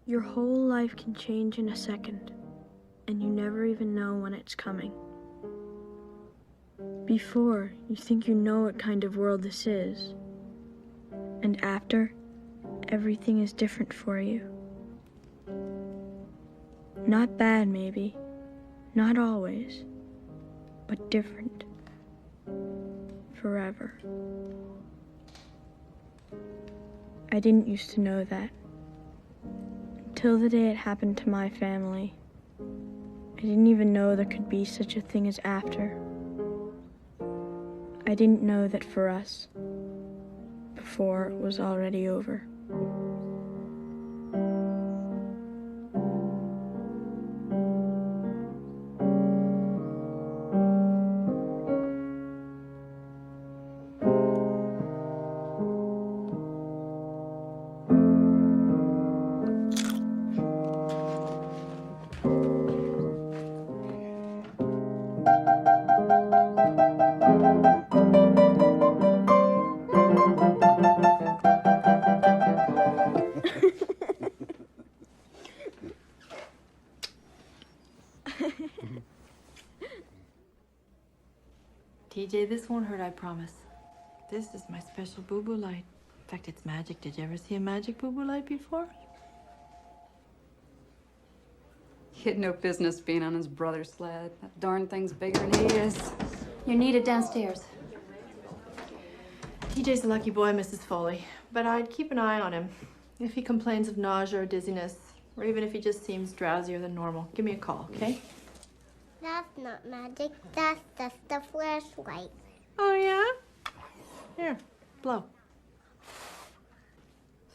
Your whole life can change in a second, and you never even know when it's coming. Before, you think you know what kind of world this is, and after, everything is different for you. Not bad, maybe, not always, but different. Forever. I didn't used to know that. Until the day it happened to my family. I didn't even know there could be such a thing as after. I didn't know that for us, before it was already over. TJ, this won't hurt, I promise. This is my special boo-boo light. In fact, it's magic. Did you ever see a magic boo-boo light before? He had no business being on his brother's sled. That darn thing's bigger than he is. You're needed downstairs. TJ's a lucky boy, Mrs. Foley. But I'd keep an eye on him. If he complains of nausea or dizziness, or even if he just seems drowsier than normal, give me a call, okay? That's not magic. That's just a flashlight. Oh, yeah? Here, blow.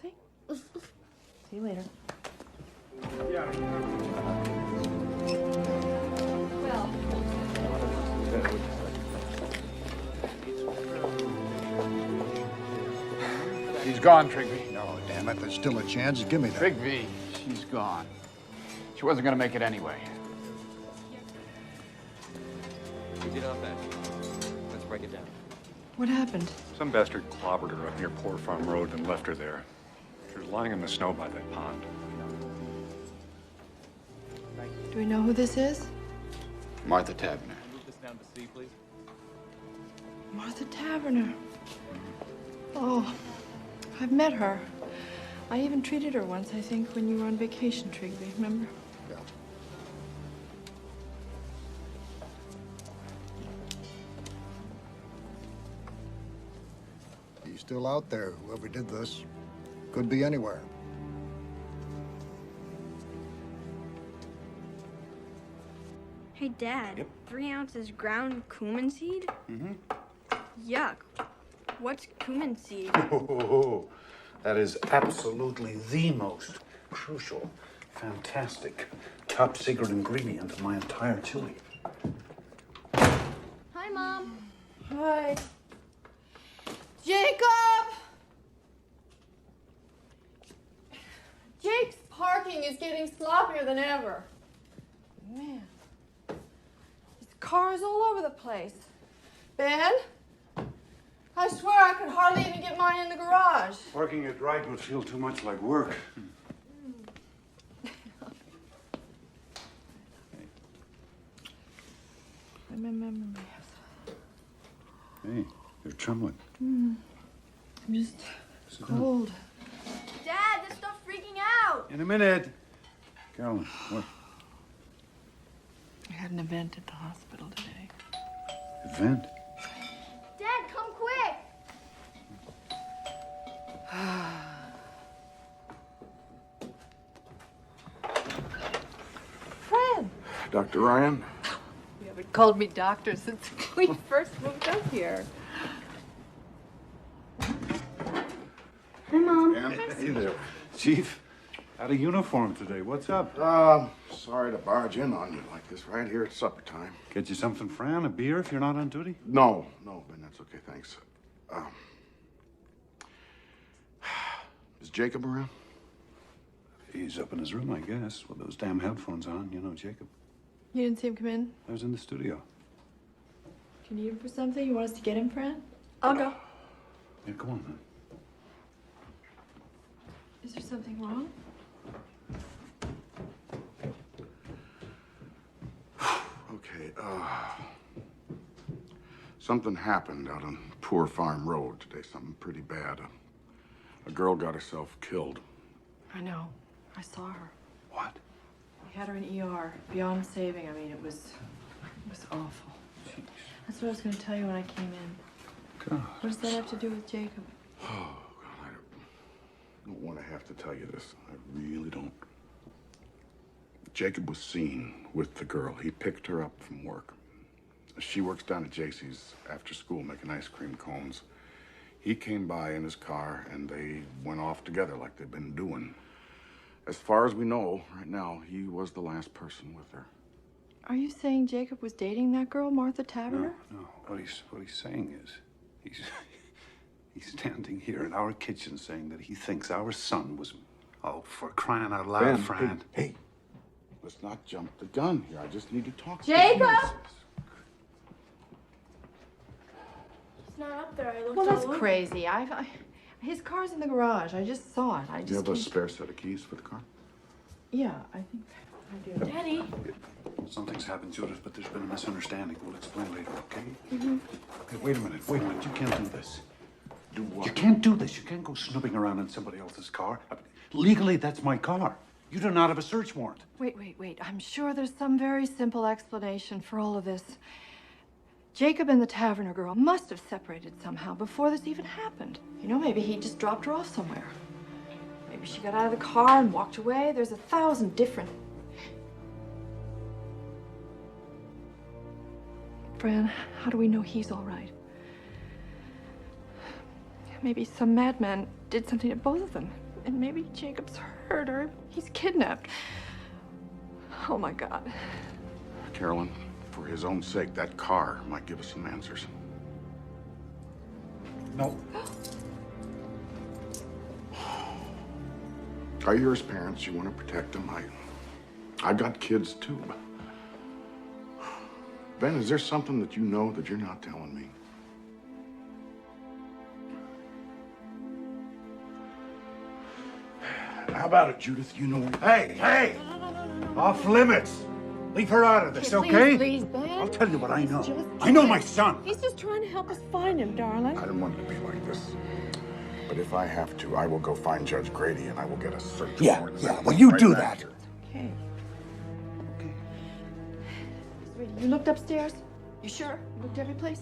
See? See you later. Well, He's gone, Trigby. No, damn it, there's still a chance. Give me that. Trigby, she's gone. She wasn't gonna make it anyway. We did our best. Let's break it down. What happened? Some bastard clobbered her up near Poor Farm Road and left her there. She was lying in the snow by that pond. Do we know who this is? Martha Tavener. Move this down to C, please. Martha Taverner. Oh, I've met her. I even treated her once, I think, when you were on vacation, Trigby, remember? Yeah. He's still out there. Whoever did this could be anywhere. Hey, Dad. Yep. 3 ounces ground cumin seed? Mm-hmm. Yuck. What's cumin seed? Oh, that is absolutely the most crucial, fantastic, top secret ingredient of my entire chili. Hi, Mom. Hi. Jacob! Jake's parking is getting sloppier than ever. Man. His cars all over the place. Ben? I swear I could hardly even get mine in the garage. Working it right would feel too much like work. Hey, you're trembling. I'm just cold. Dad, this stuff's freaking out! In a minute. Carolyn, what? I had an event at the hospital today. Event? Dad, come quick! Fred! Dr. Ryan? You haven't called me doctor since we first moved up here. Hi, Mom. Hey there. Chief, out of uniform today. What's up? Sorry to barge in on you like this right here at supper time. Get you something, Fran? A beer if you're not on duty? No, Ben, that's okay, thanks. Is Jacob around? He's up in his room, I guess, with those damn headphones on. You know, Jacob. You didn't see him come in? I was in the studio. Do you need him for something? You want us to get him, Fran? I'll go. Yeah, come on, man. Is there something wrong? Okay, something happened out on Poor Farm Road today, something pretty bad. A girl got herself killed. I know. I saw her. What? We had her in ER, beyond saving. I mean, it was awful. Jeez. That's what I was going to tell you when I came in. God. What does that have to do with Jacob? Oh, God, I don't want to have to tell you this. I really don't. Jacob was seen with the girl. He picked her up from work. She works down at JC's after school making ice cream cones. He came by in his car and they went off together like they've been doing. As far as we know, right now, he was the last person with her. Are you saying Jacob was dating that girl, Martha Taverner? No. What he's saying is, he's standing here in our kitchen saying that he thinks our son was, oh, for crying out loud, Ben, Fran. Hey, let's not jump the gun here. I just need to talk to Jacob! you. He's not up there. I looked Well, all that's over. crazy. His car's in the garage. I just saw it. Do you have a spare set of keys for the car? Yeah, I think I do. Daddy. Something's happened, Judith, but there's been a misunderstanding. We'll explain later, okay? Okay, wait a minute. You can't do this. Do what? You can't do this. You can't go snooping around in somebody else's car. Legally, that's my car. You do not have a search warrant. Wait. I'm sure there's some very simple explanation for all of this. Jacob and the Taverner girl must have separated somehow before this even happened. You know, maybe he just dropped her off somewhere. Maybe she got out of the car and walked away. There's 1,000 different... Fran, how do we know he's all right? Maybe some madman did something to both of them. And maybe Jacob's hurt or he's kidnapped. Oh, my God. Carolyn, for his own sake, that car might give us some answers. No. You're his parents. You want to protect them. I've got kids, too. Ben, is there something that you know that you're not telling me? How about it, Judith? You know... Hey! Off limits. Leave her out of this, okay? Please, Ben. I'll tell you what I know. I know my son. He's just trying to help us find him, darling. I didn't want it to be like this. But if I have to, I will go find Judge Grady and I will get a search warrant. Yeah, well, you do that. Here. Okay. Sweetie, you looked upstairs? You sure? You looked every place?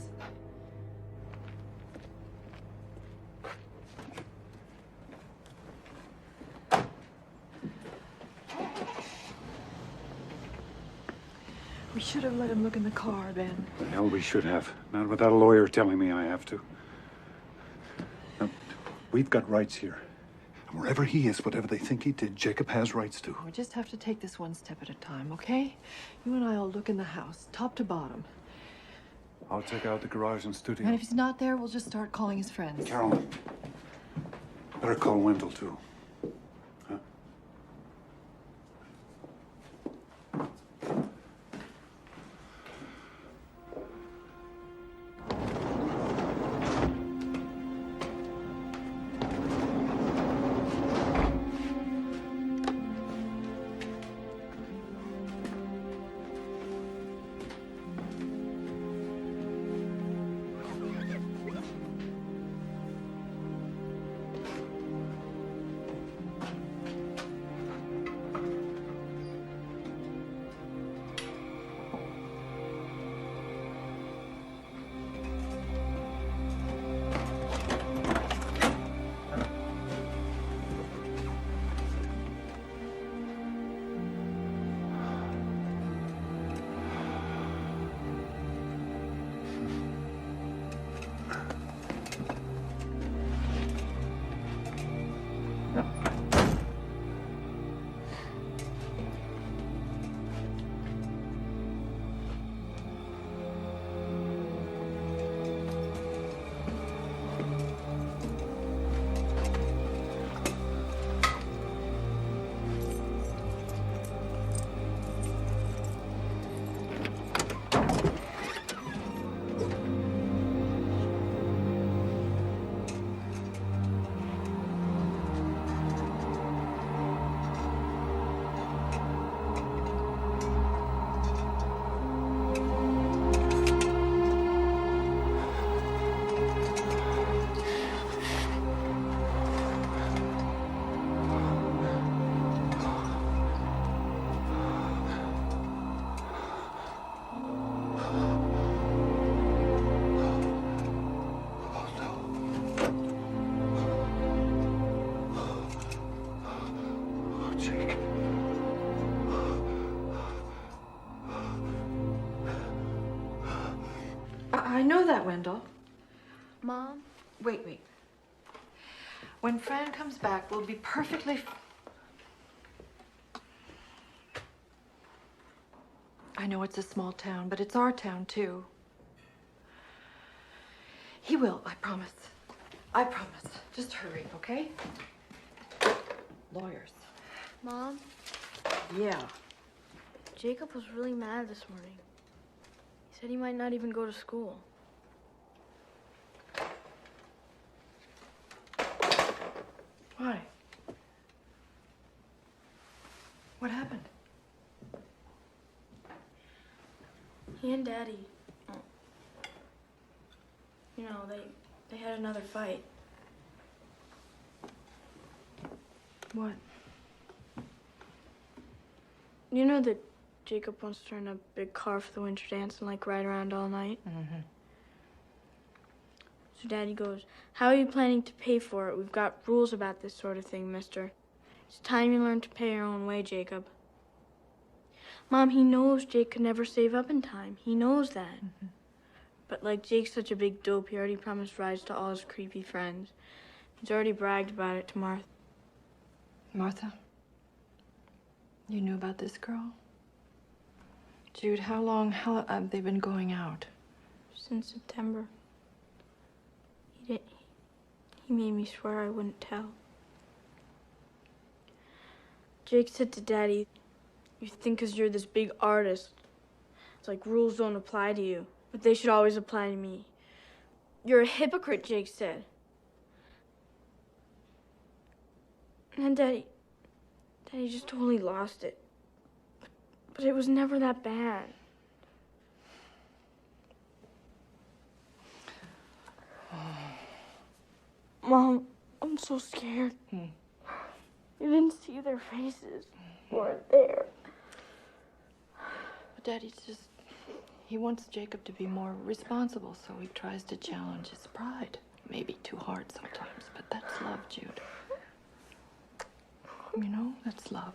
We should have let him look in the car, Ben. The hell we should have. Not without a lawyer telling me I have to. Now, we've got rights here. And wherever he is, whatever they think he did, Jacob has rights too. We just have to take this one step at a time, okay? You and I will look in the house, top to bottom. I'll check out the garage and studio. And if he's not there, we'll just start calling his friends. Carolyn, better call Wendell too. Huh? I know that, Wendell. Mom? Wait. When Fran comes back, we'll be perfectly... I know it's a small town, but it's our town, too. He will, I promise. I promise. Just hurry, okay? Lawyers. Mom? Yeah. Jacob was really mad this morning. He said he might not even go to school. Why? What happened? He and Daddy, you know, they had another fight. What? You know that Jacob wants to rent a big car for the winter dance and like ride around all night? Mm-hmm. So Daddy goes, "How are you planning to pay for it? We've got rules about this sort of thing, mister. It's time you learn to pay your own way, Jacob." Mom, he knows Jake could never save up in time. He knows that. Mm-hmm. But like Jake's such a big dope, he already promised rides to all his creepy friends. He's already bragged about it to Martha. Martha? You knew about this girl? Jude, how long have they been going out? Since September. He made me swear I wouldn't tell. Jake said to Daddy, "You think 'cause you're this big artist, it's like rules don't apply to you, but they should always apply to me. You're a hypocrite," Jake said. And then Daddy just totally lost it. But it was never that bad. Mom, I'm so scared. You didn't see their faces. They weren't there. But Daddy's just... He wants Jacob to be more responsible, so he tries to challenge his pride. Maybe too hard sometimes, but that's love, Jude. You know, that's love.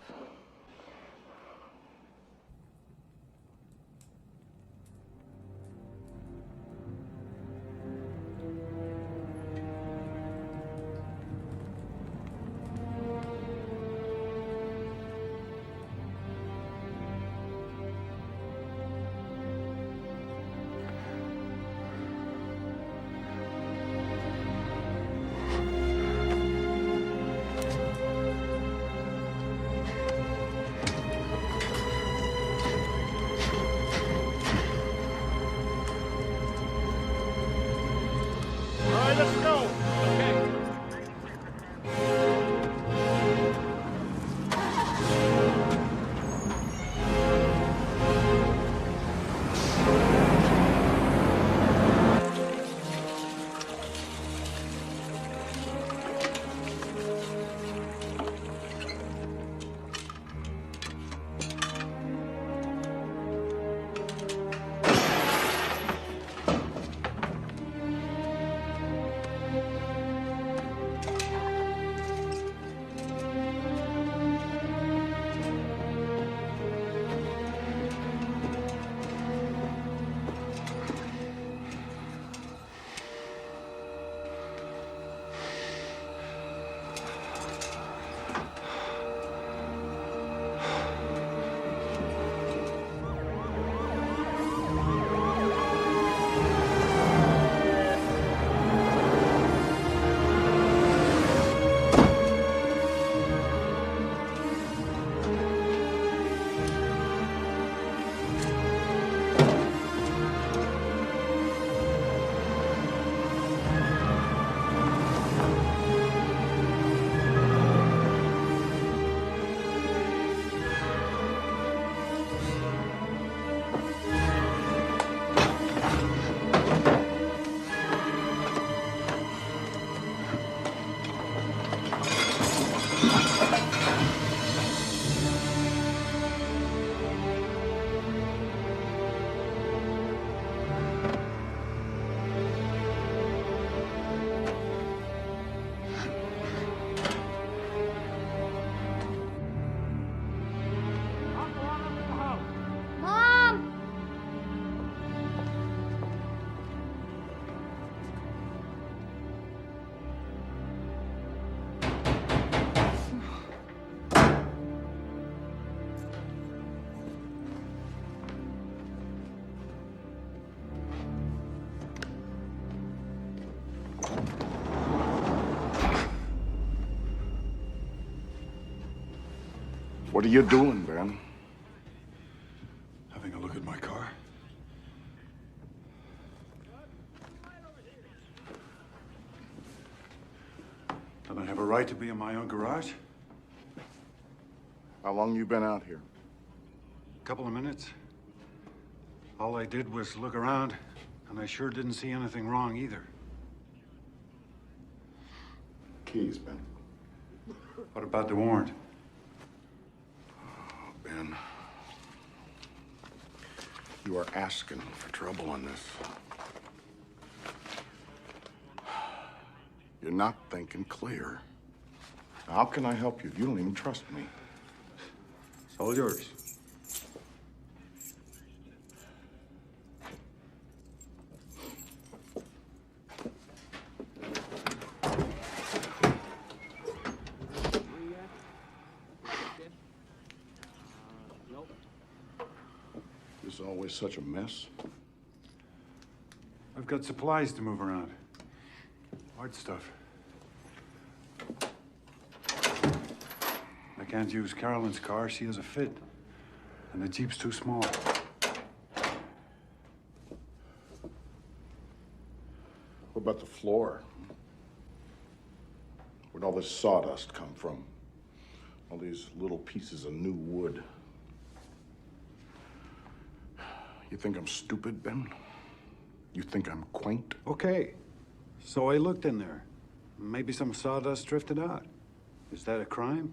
What are you doing, Ben? Having a look at my car. Don't I have a right to be in my own garage? How long you been out here? A couple of minutes. All I did was look around, and I sure didn't see anything wrong either. Keys, Ben. What about the warrant? Oh, Ben. You are asking for trouble on this. You're not thinking clear. How can I help you? You don't even trust me. It's all yours. It's always such a mess. I've got supplies to move around. Hard stuff. I can't use Carolyn's car. She has a fit. And the Jeep's too small. What about the floor? Where'd all this sawdust come from? All these little pieces of new wood. You think I'm stupid, Ben? You think I'm quaint? Okay. So I looked in there. Maybe some sawdust drifted out. Is that a crime?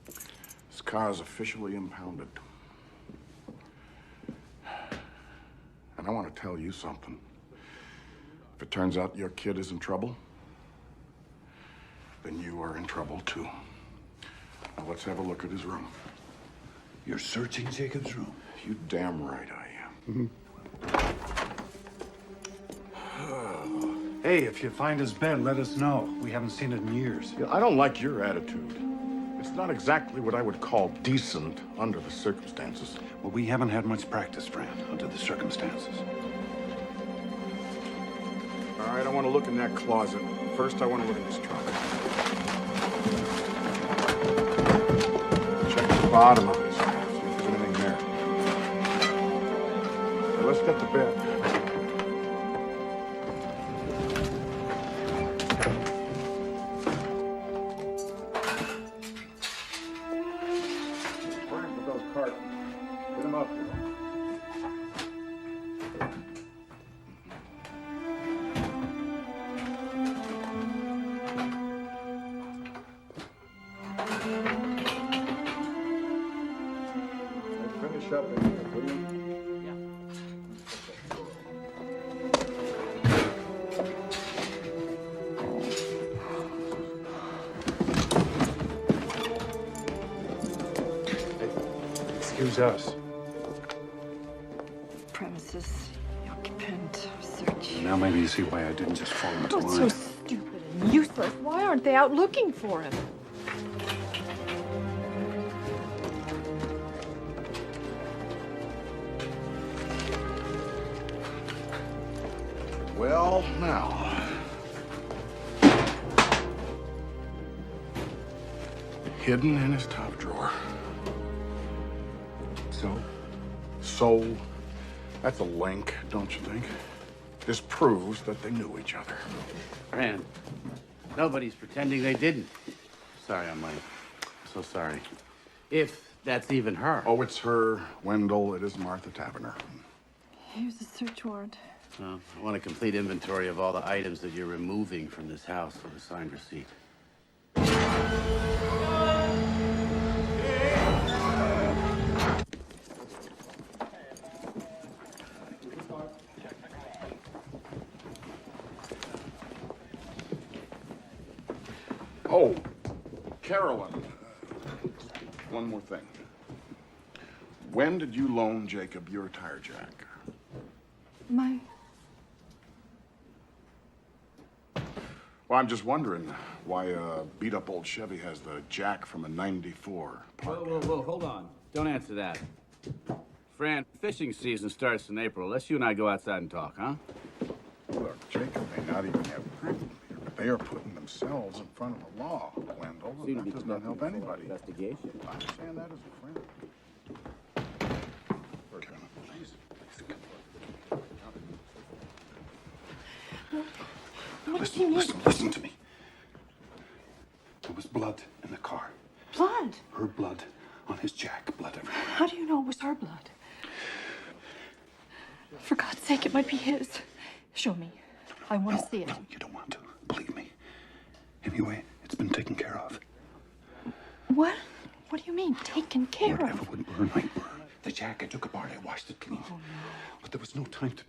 This car is officially impounded. And I want to tell you something. If it turns out your kid is in trouble, then you are in trouble too. Now let's have a look at his room. You're searching Jacob's room? You damn right I am. Hey, if you find his bed, let us know. We haven't seen it in years. I don't like your attitude. It's not exactly what I would call decent under the circumstances. Well, we haven't had much practice, Fran, under the circumstances. All right, I want to look in that closet. First, I want to look in this trunk. Check the bottom of this. See if there's anything there. Now, let's get to bed. Frank, with those cartons. Get them up here. Finish up in here, will you? Excuse us. Premises, occupant, search. Now maybe you see why I didn't just fall into Oh, it's so line. stupid and useless. Why aren't they out looking for him? Well, now. Hidden in his top drawer. So, that's a link, don't you think? This proves that they knew each other. Fran, nobody's pretending they didn't. Sorry I'm late. So sorry. If that's even her. Oh, it's her, Wendell. It is Martha Taverner. Here's a search warrant. Well, I want a complete inventory of all the items that you're removing from this house with a signed receipt. Oh, Carolyn. One more thing. When did you loan Jacob your tire jack? Well, I'm just wondering why a beat-up old Chevy has the jack from a '94 parked. Whoa, hold on. Don't answer that. Fran, fishing season starts in April. Let's you and I go outside and talk, huh? Look, Jacob may not even have proof here, but they are putting themselves in front of the law, Wendell. And that does not help anybody. Investigation. I understand that as a friend. Kevin, please, come What does he mean? Listen to me. There was blood in the car. Blood? Her blood on his jack. Blood everywhere. How do you know it was her blood? For God's sake, it might be his. Show me. I want to see it. No, you don't want to. Believe me. Anyway, it's been taken care of. What? What do you mean, taken care of? Whatever would burn might burn. The jack, I took apart, I washed it clean. Oh, no. But there was no time to...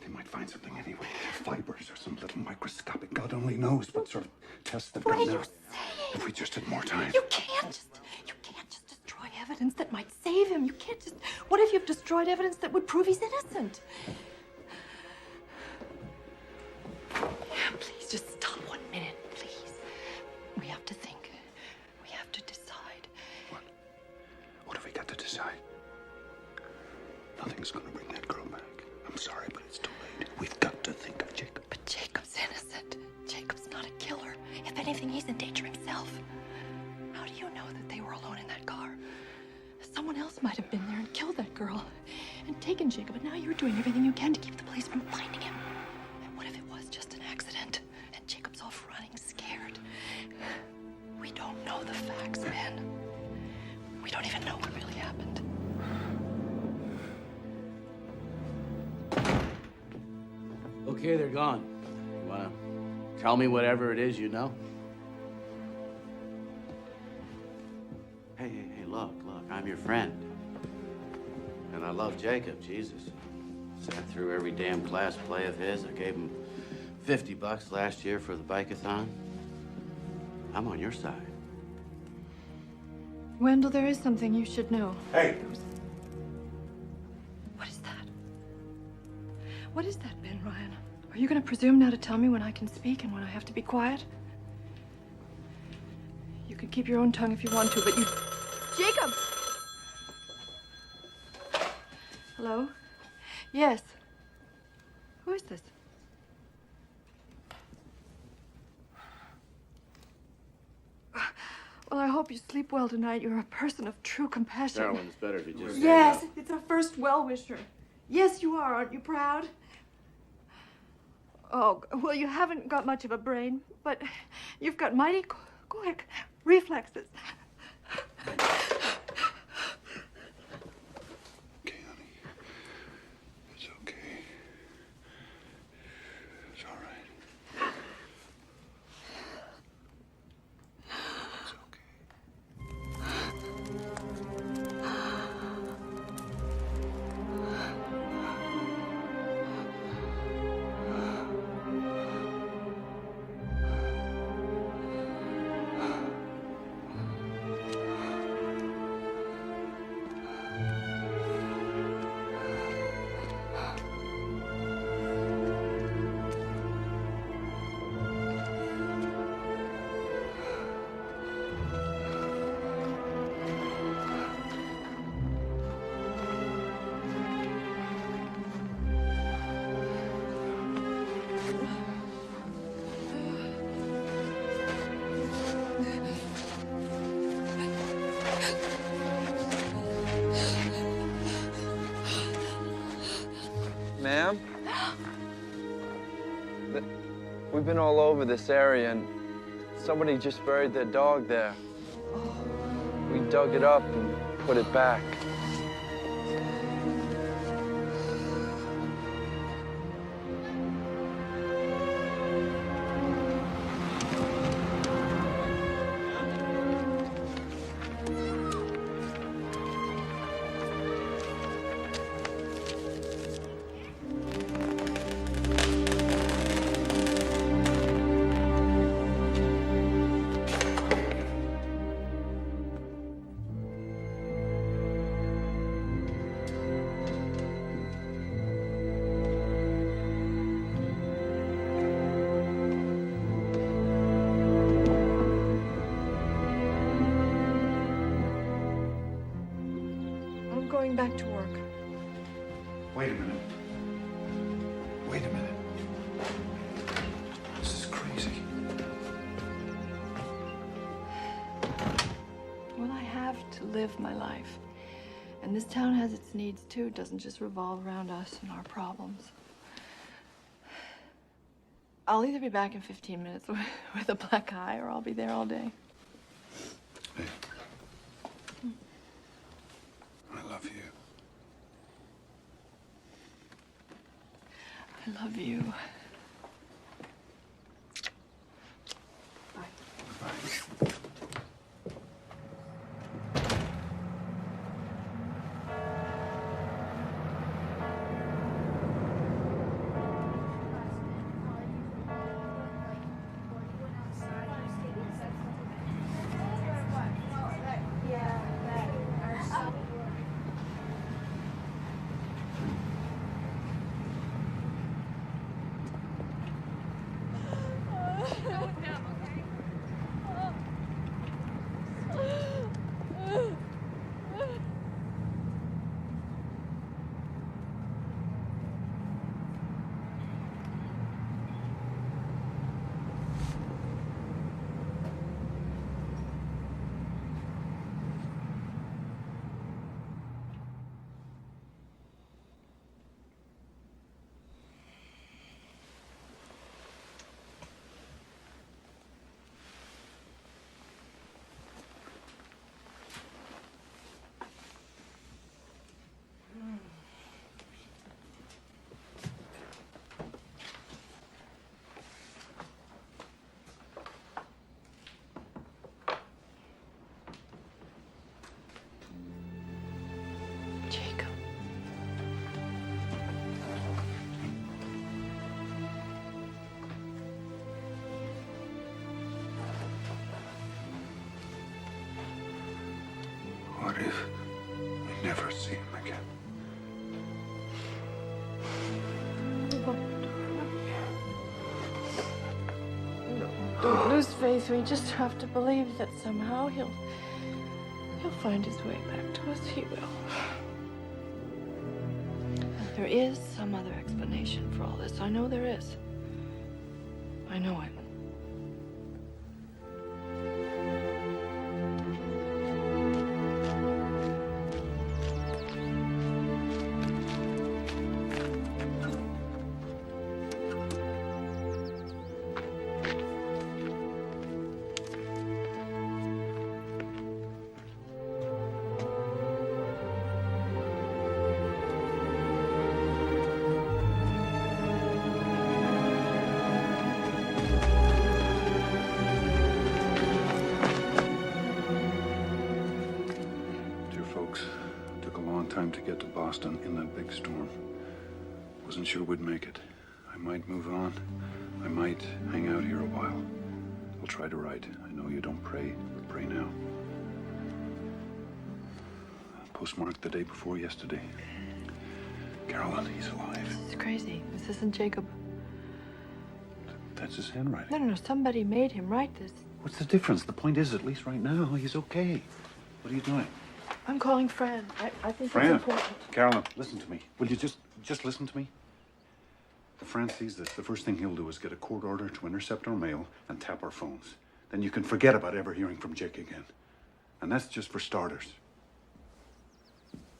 They might find something anyway. Fibers or some little microscopic... God only knows what sort of tests they've done now. What are you saying? If we just had more time. You can't just destroy evidence that might save him. You can't just... What if you've destroyed evidence that would prove he's innocent? Please, just stop 1 minute, please. We have to think. We have to decide. What have we got to decide? Nothing's gonna bring that girl back. I'm sorry, but it's too late. We've got to think of Jacob. But Jacob's innocent. Jacob's not a killer. If anything, he's in danger himself. How do you know that they were alone in that car? Someone else might have been there and killed that girl and taken Jacob, but now you're doing everything you can to keep the police from finding him. And what if it was just an accident and Jacob's off running, scared? We don't know the facts, Ben. We don't even know what really happened. Okay, they're gone. You wanna tell me whatever it is you know? Hey, look, I'm your friend. And I love Jacob, Jesus. Sat through every damn class play of his. I gave him $50 last year for the bike-a-thon. I'm on your side. Wendell, there is something you should know. Hey! What is that? What is that, Ben Ryan? Are you going to presume now to tell me when I can speak and when I have to be quiet? You can keep your own tongue if you want to, but you... Jacob! Hello? Yes. Who is this? Well, I hope you sleep well tonight. You're a person of true compassion. Carolyn, it's better if you just... Yes, it's our first well-wisher. Yes, you are. Aren't you proud? Oh, well, you haven't got much of a brain, but you've got mighty quick reflexes. Okay, honey. It's okay. It's all right. It's okay. Ma'am? We've been all over this area and somebody just buried their dog there. We dug it up and put it back. I'm going back to work. Wait a minute. Wait a minute. have to live my life. And this town has its needs too. It doesn't just revolve around us and our problems. I'll either be back in 15 minutes with a black eye, or I'll be there all day. Hey. I love you. I love you. Bye. Jacob. What if we never see him again? Don't lose faith. We just have to believe that somehow he'll find his way back to us. He will. There is some other explanation for all this. I know there is. I know it. Time to get to Boston in that big storm. Wasn't sure we'd make it. I might move on. I might hang out here a while. I'll try to write. I know you don't pray, but pray now. Postmarked the day before yesterday. Carolyn, he's alive. It's crazy. This isn't Jacob. That's his handwriting. No. Somebody made him write this. What's the difference? The point is, at least right now, he's okay. What are you doing? I'm calling Fran. I think Fran? it's important. Carolyn, listen to me. Will you just listen to me? If Fran sees this, the first thing he'll do is get a court order to intercept our mail and tap our phones. Then you can forget about ever hearing from Jake again. And that's just for starters.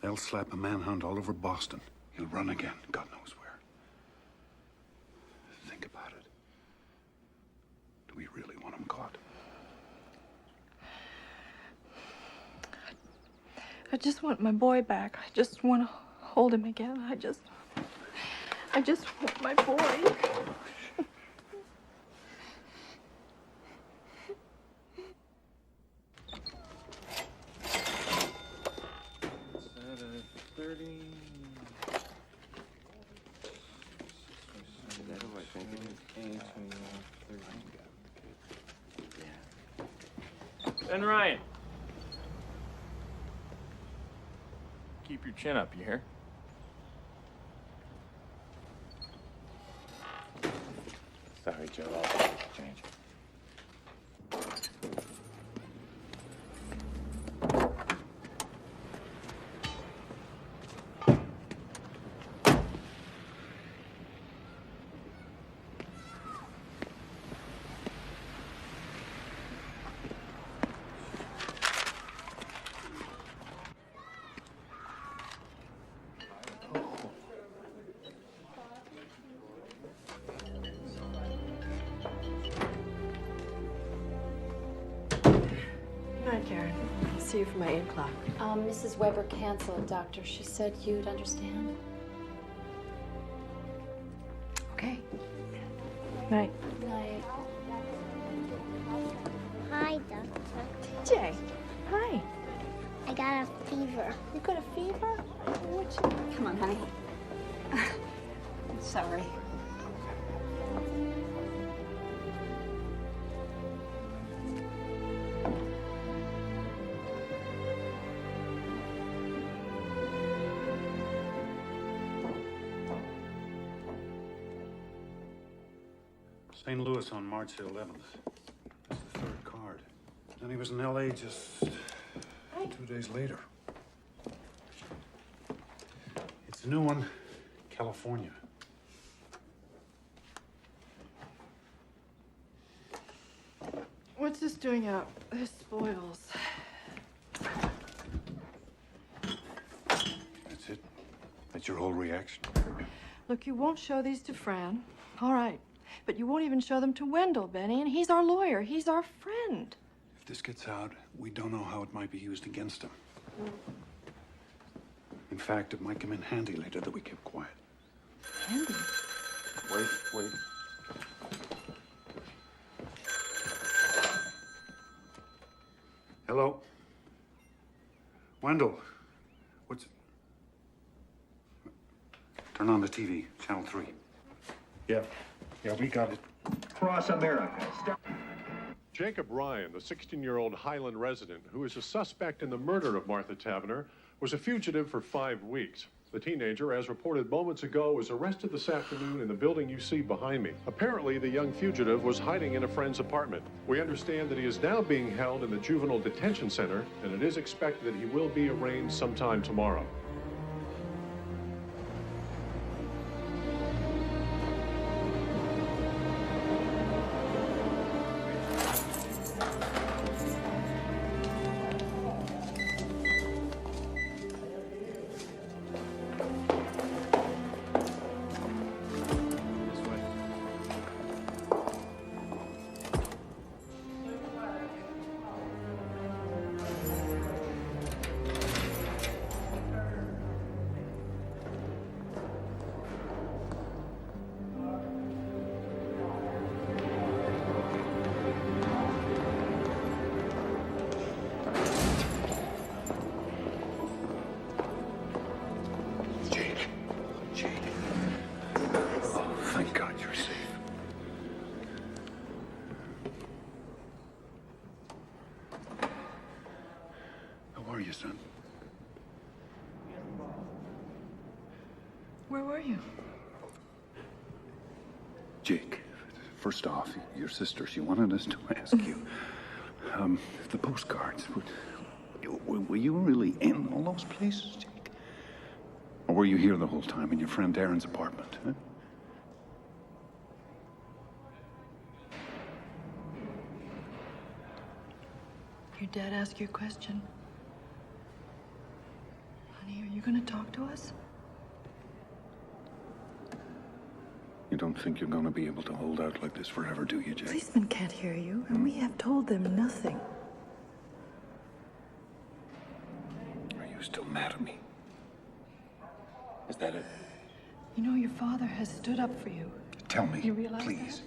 They'll slap a manhunt all over Boston. He'll run again, God knows where. Think about it. Do we really want him caught? I just want my boy back. I just want to hold him again. I just want my boy. Ben Ryan. Keep your chin up, you hear? Sorry, Joe. I'll change. Night, Karen. I'll see you for my 8 o'clock. Mrs. Weber canceled, Doctor. She said you'd understand. Okay. Night. Night. Hi, Doctor. TJ. Hi. I got a fever. You got a fever? Come on, honey. I'm sorry. St. Louis on March 11th. That's the 3rd card. Then he was in L.A. just 2 days later. It's a new one, California. What's this doing out? This spoils. That's it? That's your whole reaction? Look, you won't show these to Fran. All right. But you won't even show them to Wendell, Benny, and he's our lawyer. He's our friend. If this gets out, we don't know how it might be used against him. In fact, it might come in handy later that we kept quiet. Handy? Wait. Hello? Wendell, Turn on the TV, channel 3. Yeah, we got it. Across America. Jacob Ryan, the 16-year-old Highland resident who is a suspect in the murder of Martha Tavener, was a fugitive for 5 weeks. The teenager, as reported moments ago, was arrested this afternoon in the building you see behind me. Apparently, the young fugitive was hiding in a friend's apartment. We understand that he is now being held in the juvenile detention center, and it is expected that he will be arraigned sometime tomorrow. Son. Where were you? Jake, first off, your sister, she wanted us to ask you, the postcards, were you really in all those places, Jake? Or were you here the whole time in your friend Darren's apartment, huh? Your dad asked you a question. Honey, are you going to talk to us? You don't think you're going to be able to hold out like this forever, do you, Jake? Policemen can't hear you, and we have told them nothing. Are you still mad at me? Is that it? You know, your father has stood up for you. Tell me, You realize please.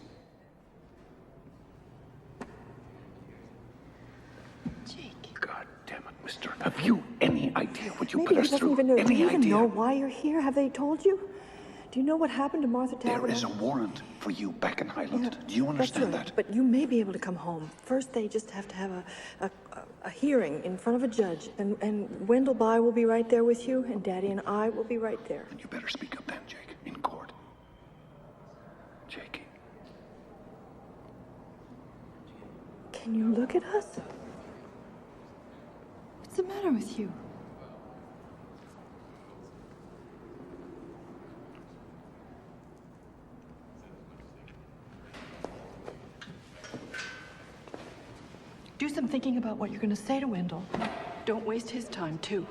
God damn it, mister. Have you any idea what you Maybe put he us doesn't through? even know. Do Any you even idea? know why you're here? Have they told you? Do you know what happened to Martha Tavener? There is a warrant for you back in Highland. Do you understand That's right. that? But you may be able to come home. First, they just have to have a hearing in front of a judge. And Wendell By will be right there with you, and Daddy and I will be right there. You better speak up then, Jake, in court. Jakey. Can you look at us? What's the matter with you? Do some thinking about what you're going to say to Wendell. Don't waste his time, too.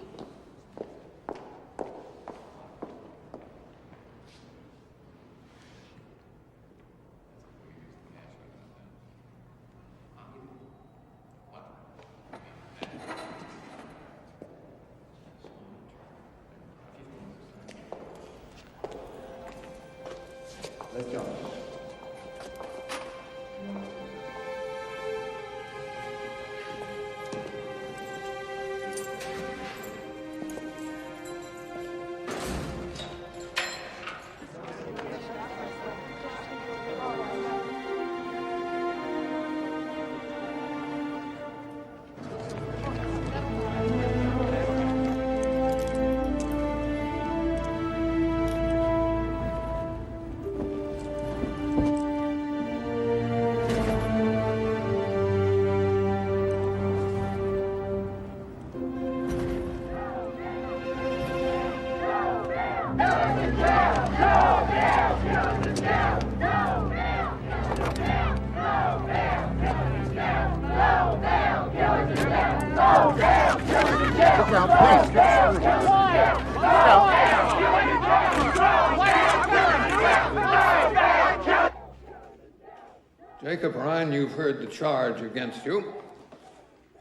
Jacob Ryan, you've heard the charge against you.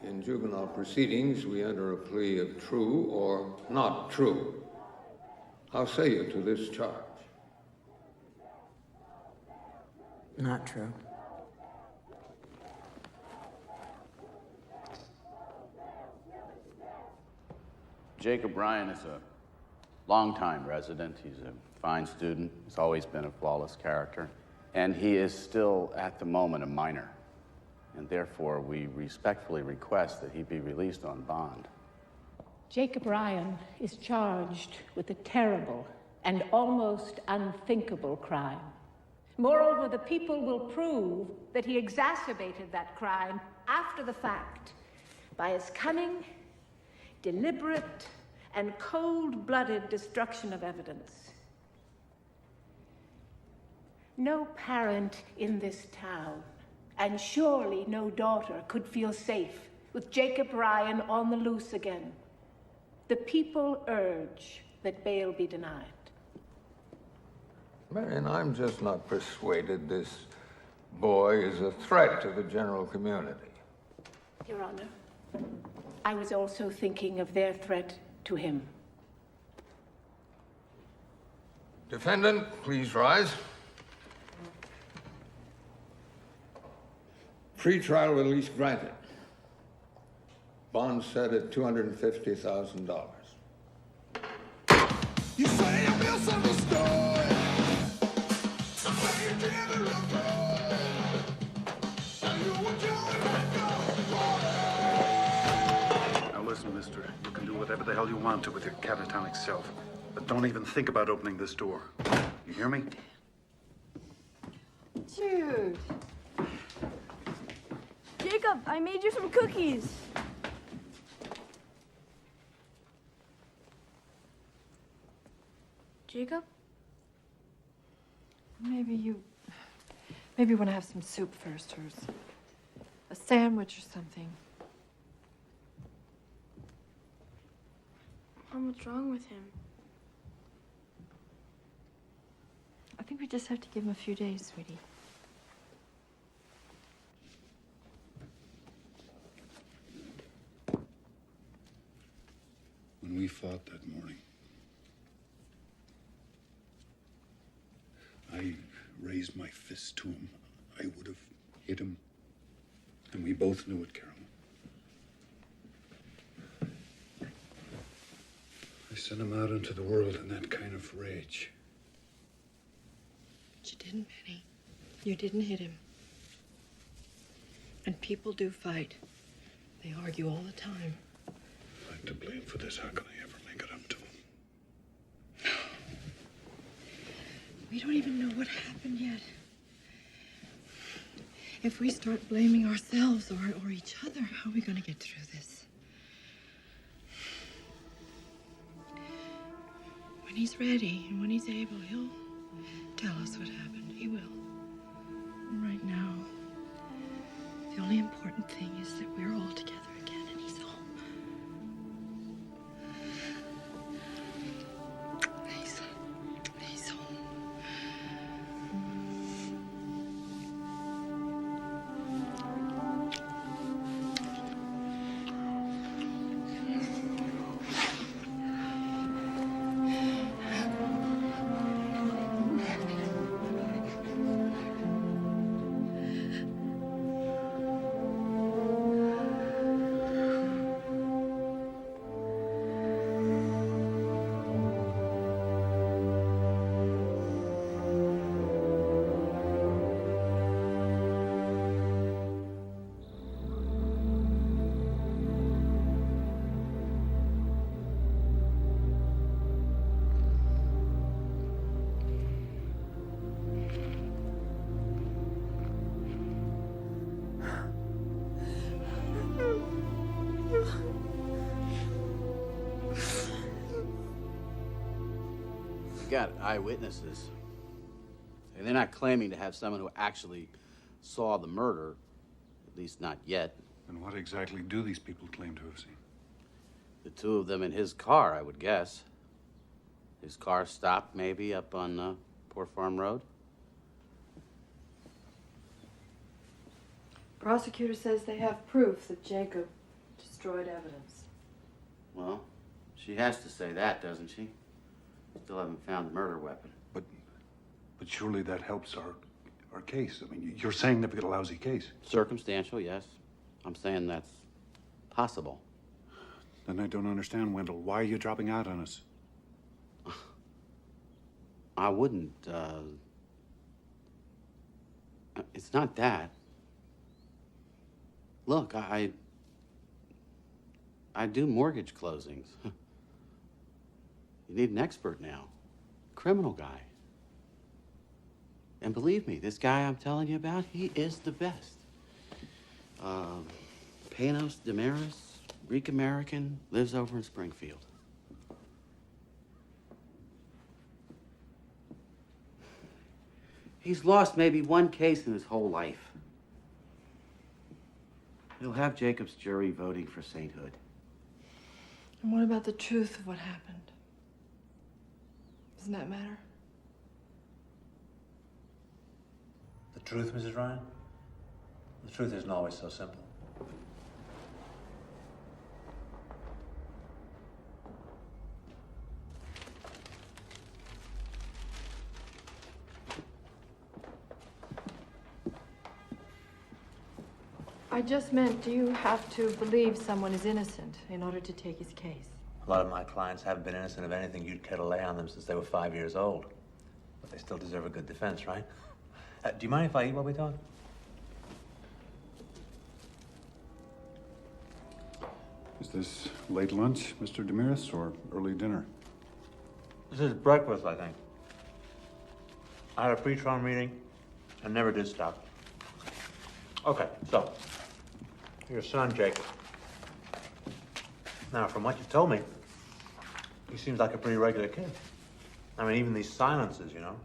In juvenile proceedings, we enter a plea of true or not true. How say you to this charge? Not true. Jacob Ryan is a longtime resident. He's a fine student. He's always been a flawless character. And he is still, at the moment, a minor. And therefore, we respectfully request that he be released on bond. Jacob Ryan is charged with a terrible and almost unthinkable crime. Moreover, the people will prove that he exacerbated that crime after the fact by his cunning, deliberate, and cold-blooded destruction of evidence. No parent in this town, and surely no daughter, could feel safe with Jacob Ryan on the loose again. The people urge that bail be denied. Marion, I'm just not persuaded this boy is a threat to the general community. Your Honor, I was also thinking of their threat to him. Defendant, please rise. Pre-trial release granted. Bond set at $250,000. You say I'm misunderstood. You did it Now listen, mister. You can do whatever the hell you want to with your catatonic self. But don't even think about opening this door. You hear me? Jude. Jacob, I made you some cookies. Jacob? Maybe you want to have some soup first, or a sandwich or something. Mom, what's wrong with him? I think we just have to give him a few days, sweetie. When we fought that morning, I raised my fist to him. I would have hit him. And we both knew it, Carolyn. I sent him out into the world in that kind of rage. But you didn't, Benny. You didn't hit him. And people do fight. They argue all the time. If I'm to blame for this, how can I ever make it up to him? We don't even know what happened yet. If we start blaming ourselves or each other, how are we going to get through this? When he's ready and when he's able, he'll tell us what happened. He will. And right now, the only important thing is that we're all together again and he's home. He's home. Got eyewitnesses. And they're not claiming to have someone who actually saw the murder, at least not yet. And what exactly do these people claim to have seen? The two of them in his car, I would guess. His car stopped maybe up on Port Farm Road. Prosecutor says they have proof that Jacob destroyed evidence. Well, she has to say that, doesn't she? Still haven't found the murder weapon. But surely that helps our case. I mean, you're saying they've got a lousy case. Circumstantial, yes. I'm saying that's possible. Then I don't understand, Wendell. Why are you dropping out on us? I wouldn't, it's not that. Look, I do mortgage closings. You need an expert now. Criminal guy. And believe me, this guy I'm telling you about, he is the best. Panos Damaris, Greek American, lives over in Springfield. He's lost maybe one case in his whole life. He'll have Jacob's jury voting for sainthood. And what about the truth of what happened? Doesn't that matter? The truth, Mrs. Ryan? The truth isn't always so simple. I just meant, do you have to believe someone is innocent in order to take his case? A lot of my clients haven't been innocent of anything you'd care to lay on them since they were 5 years old. But they still deserve a good defense, right? Do you mind if I eat while we talk? Is this late lunch, Mr. Damaris, or early dinner? This is breakfast, I think. I had a pre-trial meeting and never did stop. Okay, so, your son, Jacob. Now, from what you've told me, he seems like a pretty regular kid. I mean, even these silences, you know,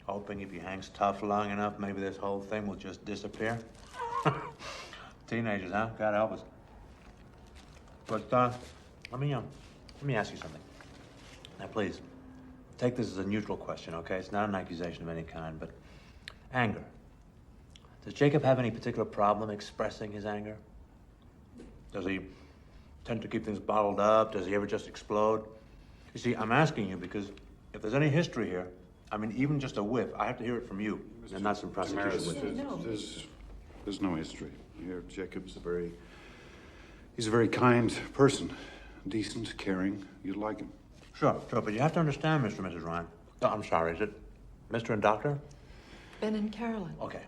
hoping if he hangs tough long enough, maybe this whole thing will just disappear. Teenagers, huh? God help us. But, let me ask you something. Now, please, take this as a neutral question, okay? It's not an accusation of any kind, but anger. Does Jacob have any particular problem expressing his anger? Does he tend to keep things bottled up? Does he ever just explode? You see, I'm asking you because if there's any history here, I mean, even just a whiff, I have to hear it from you, and not some prosecution witness. There's no history here. Jacob's he's a very kind person. Decent, caring. You'd like him. Sure, but you have to understand, Mr. and Mrs. Ryan. Oh, I'm sorry, is it Mr. and Doctor? Ben and Carolyn. Okay.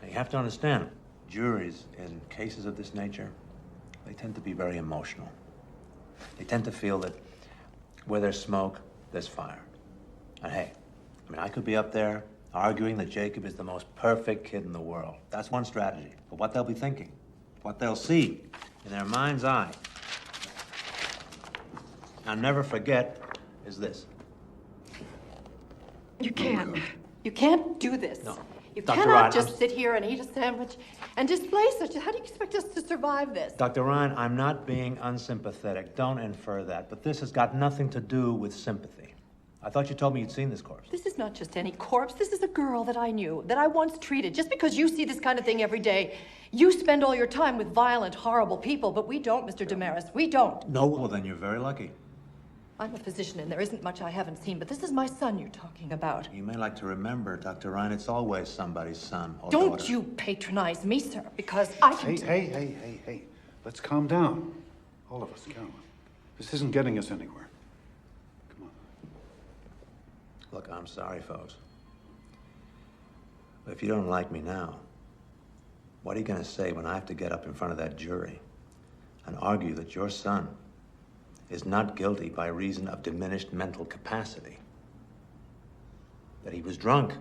Now, you have to understand, juries in cases of this nature, they tend to be very emotional. They tend to feel that where there's smoke, there's fire. And hey, I mean, I could be up there arguing that Jacob is the most perfect kid in the world. That's one strategy. But what they'll be thinking, what they'll see in their mind's eye, I'll never forget, is this. You can't. You can't do this. No. You Dr. cannot Ryan, just sit here and eat a sandwich and display such. How do you expect us to survive this? Dr. Ryan, I'm not being unsympathetic. Don't infer that. But this has got nothing to do with sympathy. I thought you told me you'd seen this corpse. This is not just any corpse. This is a girl that I knew, that I once treated. Just because you see this kind of thing every day, you spend all your time with violent, horrible people, but we don't, Mr. Damaris. We don't. No? Well, then you're very lucky. I'm a physician, and there isn't much I haven't seen, but this is my son you're talking about. You may like to remember, Dr. Ryan, it's always somebody's son or Don't daughter. you patronize me, sir, because I can... Hey. Let's calm down. All of us, Carolyn. This isn't getting us anywhere. Come on. Look, I'm sorry, folks. But if you don't like me now, what are you going to say when I have to get up in front of that jury and argue that your son is not guilty by reason of diminished mental capacity? That he was drunk,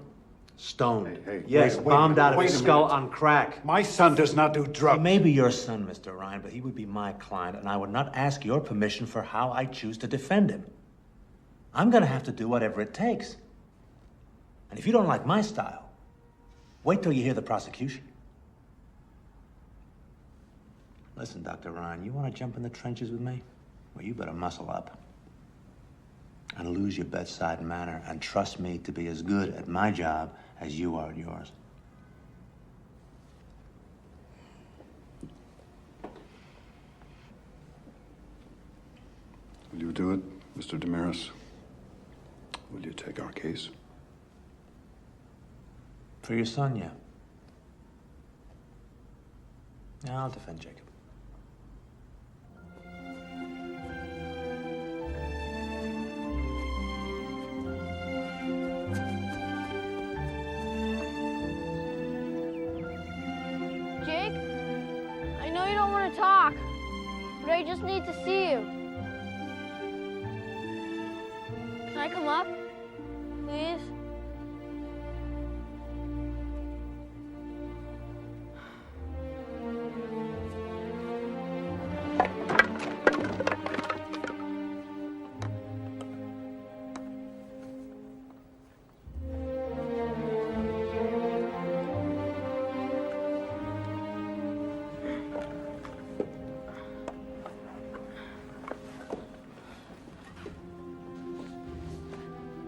stoned, yes, bombed out of his skull on crack. My son does not do drugs. He may be your son, Mr. Ryan, but he would be my client, and I would not ask your permission for how I choose to defend him. I'm gonna have to do whatever it takes. And if you don't like my style, wait till you hear the prosecution. Listen, Dr. Ryan, you want to jump in the trenches with me? Well, you better muscle up and lose your bedside manner and trust me to be as good at my job as you are at yours. Will you do it, Mr. Damaris? Will you take our case? For your son, yeah. Yeah, I'll defend Jacob. Jake, I know you don't want to talk, but I just need to see you. Can I come up, please?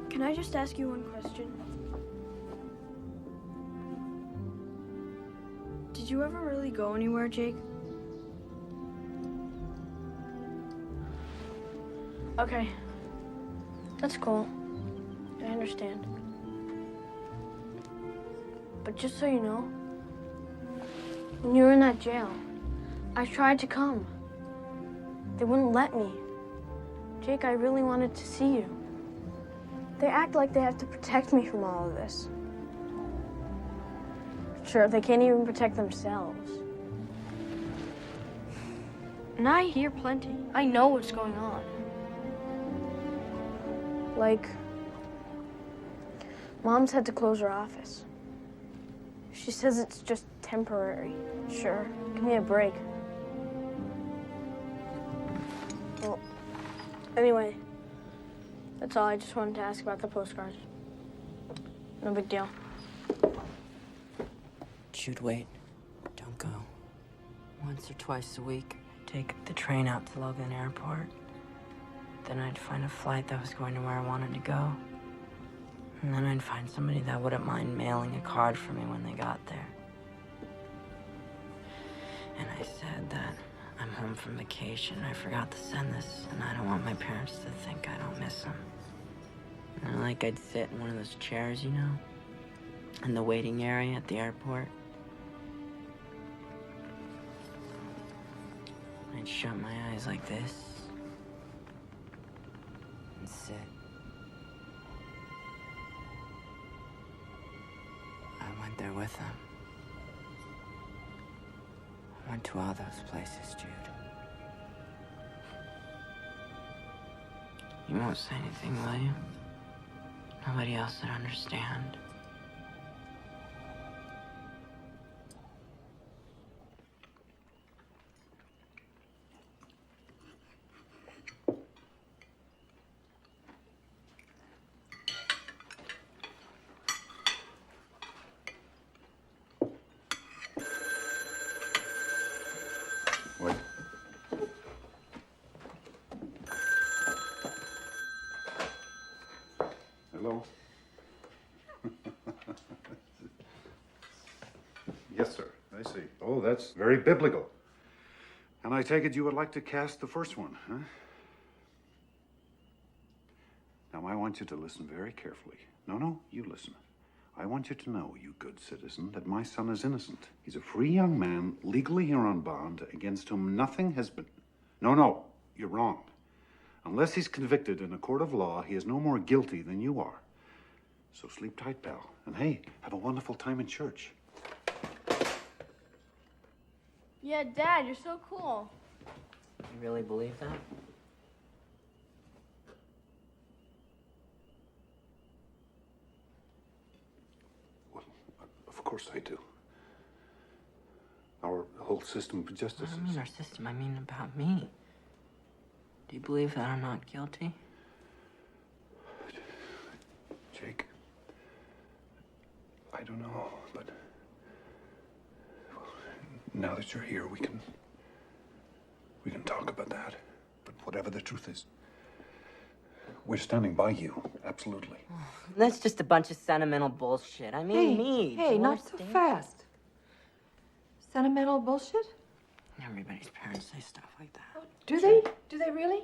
Can I just ask you one question? Did you ever really go anywhere, Jake? Okay. That's cool. I understand. But just so you know, when you were in that jail, I tried to come. They wouldn't let me. Jake, I really wanted to see you. They act like they have to protect me from all of this. Sure, they can't even protect themselves. And I hear plenty. I know what's going on. Like, Mom's had to close her office. She says it's just temporary. Sure, give me a break. Well, anyway. That's all. I just wanted to ask about the postcards. No big deal. Jude, wait. Don't go. Once or twice a week, I'd take the train out to Logan Airport. Then I'd find a flight that was going to where I wanted to go. And then I'd find somebody that wouldn't mind mailing a card for me when they got there. And I said that I'm home from vacation. I forgot to send this, and I don't want my parents to think I don't miss them. And like I'd sit in one of those chairs, you know, in the waiting area at the airport. I'd shut my eyes like this and sit. I went there with them. I went to all those places, Jude. You won't say anything, will you? Nobody else would understand. Wait. Hello? Yes, sir. I see. Oh, that's very biblical. And I take it you would like to cast the first one, huh? Now, I want you to listen very carefully. No, you listen. I want you to know, you good citizen, that my son is innocent. He's a free young man, legally here on bond, against whom nothing has been... No, you're wrong. Unless he's convicted in a court of law, he is no more guilty than you are. So sleep tight, pal. And hey, have a wonderful time in church. Yeah, Dad, you're so cool. You really believe that? Of course I do. Our whole system of justice I don't mean our system, I mean about me. Do you believe that I'm not guilty? Jake, I don't know, but well, now that you're here, we can We can talk about that. But whatever the truth is, we're standing by you. Absolutely. That's just a bunch of sentimental bullshit. I mean, me. Hey, do you not so understand? fast. Sentimental bullshit? Everybody's parents say stuff like that. Do they? Do they really?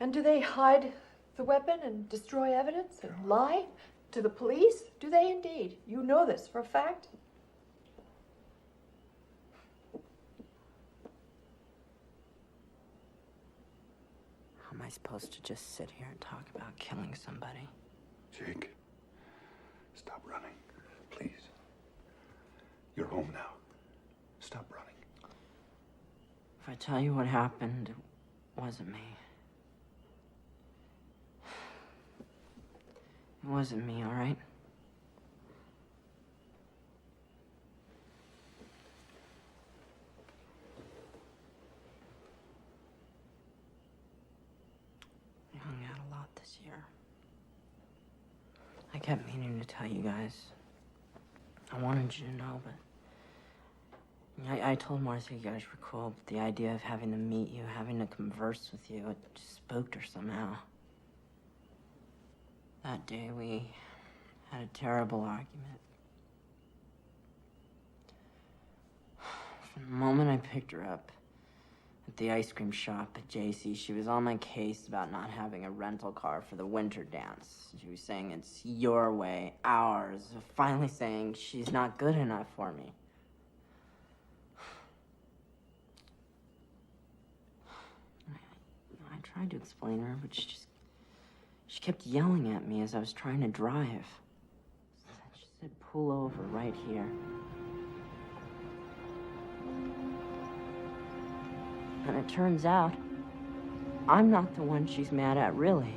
And do they hide the weapon and destroy evidence and lie to the police? Do they indeed? You know this for a fact? How am I supposed to just sit here and talk about killing somebody? Jake, stop running, please. You're home now. Stop running. If I tell you what happened, it wasn't me. It wasn't me, all right? I hung out a lot this year. I kept meaning to tell you guys. I wanted you to know, but I told Martha you guys were cool, but the idea of having to meet you, having to converse with you, it just spooked her somehow. That day we had a terrible argument. From the moment I picked her up at the ice cream shop at JC, she was on my case about not having a rental car for the winter dance. She was saying it's your way, ours, finally saying she's not good enough for me. I tried to explain to her, but she kept yelling at me as I was trying to drive. She said, pull over right here. And it turns out, I'm not the one she's mad at, really.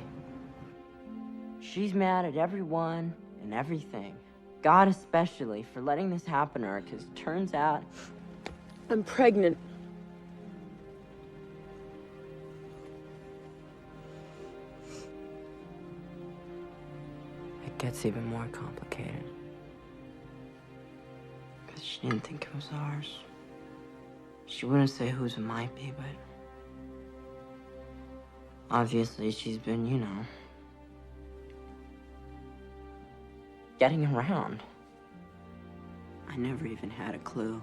She's mad at everyone and everything. God especially for letting this happen to her, because it turns out I'm pregnant. It gets even more complicated. Because she didn't think it was ours. She wouldn't say whose it might be, but obviously she's been, you know, getting around. I never even had a clue.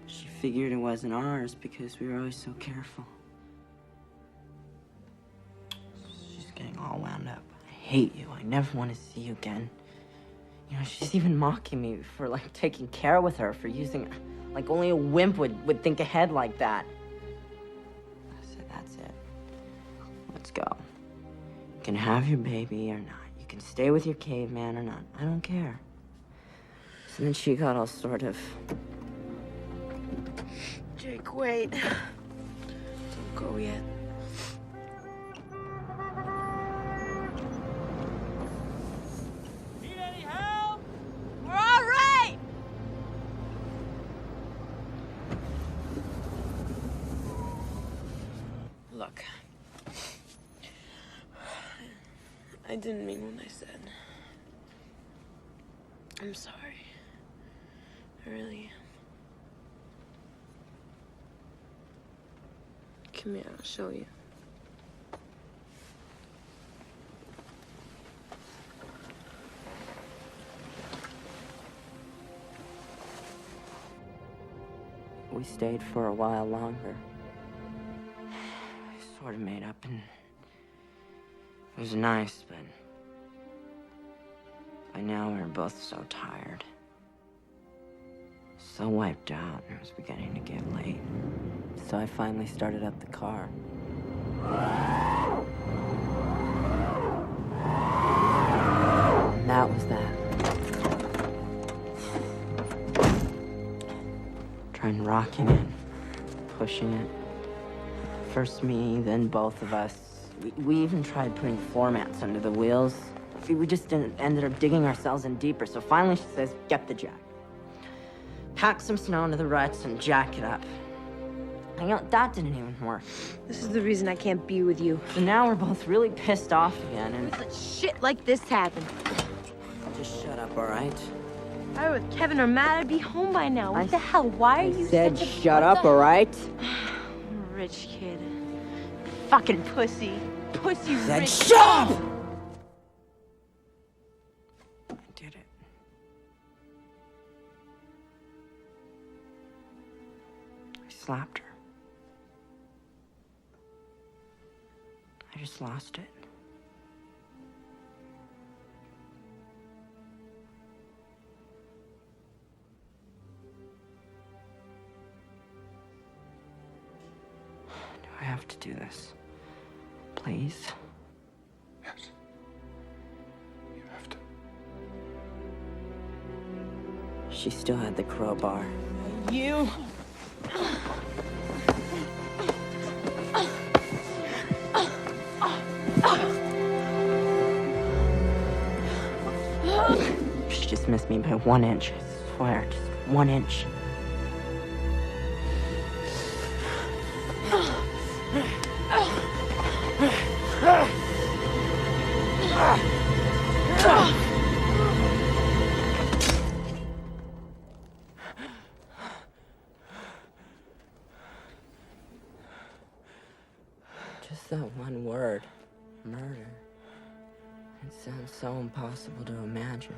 She figured it wasn't ours because we were always so careful. She's getting all wound up. I hate you. I never want to see you again. You know, she's even mocking me for, like, taking care with her, for using, like, only a wimp would think ahead like that. I said, that's it. Let's go. You can have your baby or not. You can stay with your caveman or not. I don't care. So then she got all sort of... Jake, wait. Don't go yet. Need any help? We're all right! Look, I didn't mean what I said. I'm sorry. I really am. Come here, I'll show you. We stayed for a while longer. I sort of made up, and it was nice, but by now we were both so tired. So wiped out, and it was beginning to get late. So I finally started up the car. And that was that. Trying rocking it, pushing it. First me, then both of us. We even tried putting floor mats under the wheels. We just ended up digging ourselves in deeper. So finally she says, get the jack. Pack some snow into the ruts and jack it up. And, you know, that didn't even work. This is the reason I can't be with you. So now we're both really pissed off again, and... Let shit like this happen. Just shut up, all right? If I were with Kevin or Matt, I'd be home by now. What the hell? Why are you said such a... shut up, all right? All rich kid. Fucking pussy. Pussy Then rich. shut up! I did it. I slapped her. I just lost it. Do I have to do this? Please? Yes. You have to. She still had the crowbar. You. She just missed me by 1 inch, I swear, just 1 inch. Just that one word, murder. It sounds so impossible to imagine.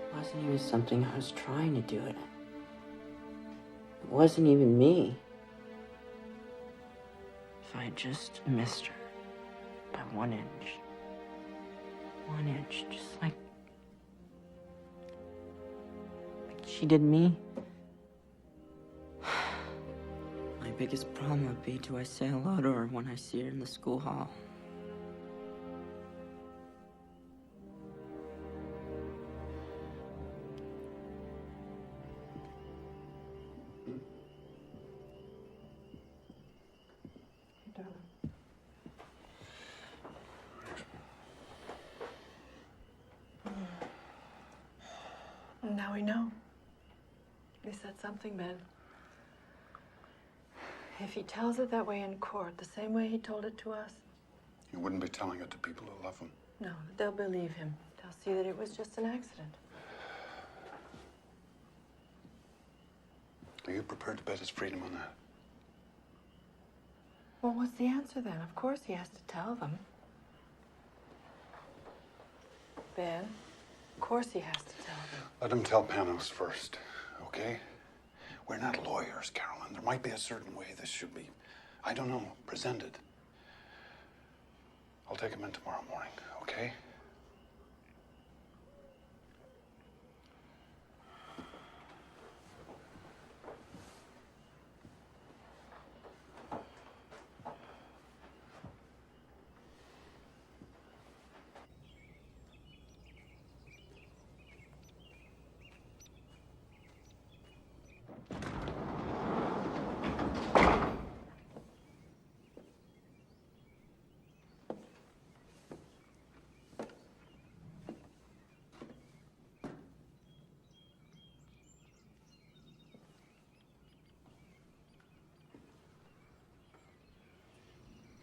It wasn't even something I was trying to do it. It wasn't even me. If I had just missed her by 1 inch. 1 inch, just like she did me. My biggest problem would be, do I say hello to her when I see her in the school hall? Now we know. He said something, Ben. If he tells it that way in court, the same way he told it to us, You wouldn't be telling it to people who love him. no, they'll believe him. They'll see that it was just an accident. Are you prepared to bet his freedom on that? Well, what's the answer then? Of course he has to tell them. Ben, of course he has to tell them. Let him tell Panos first, okay? We're not lawyers, Carolyn. There might be a certain way this should be, I don't know, presented. I'll take him in tomorrow morning, okay?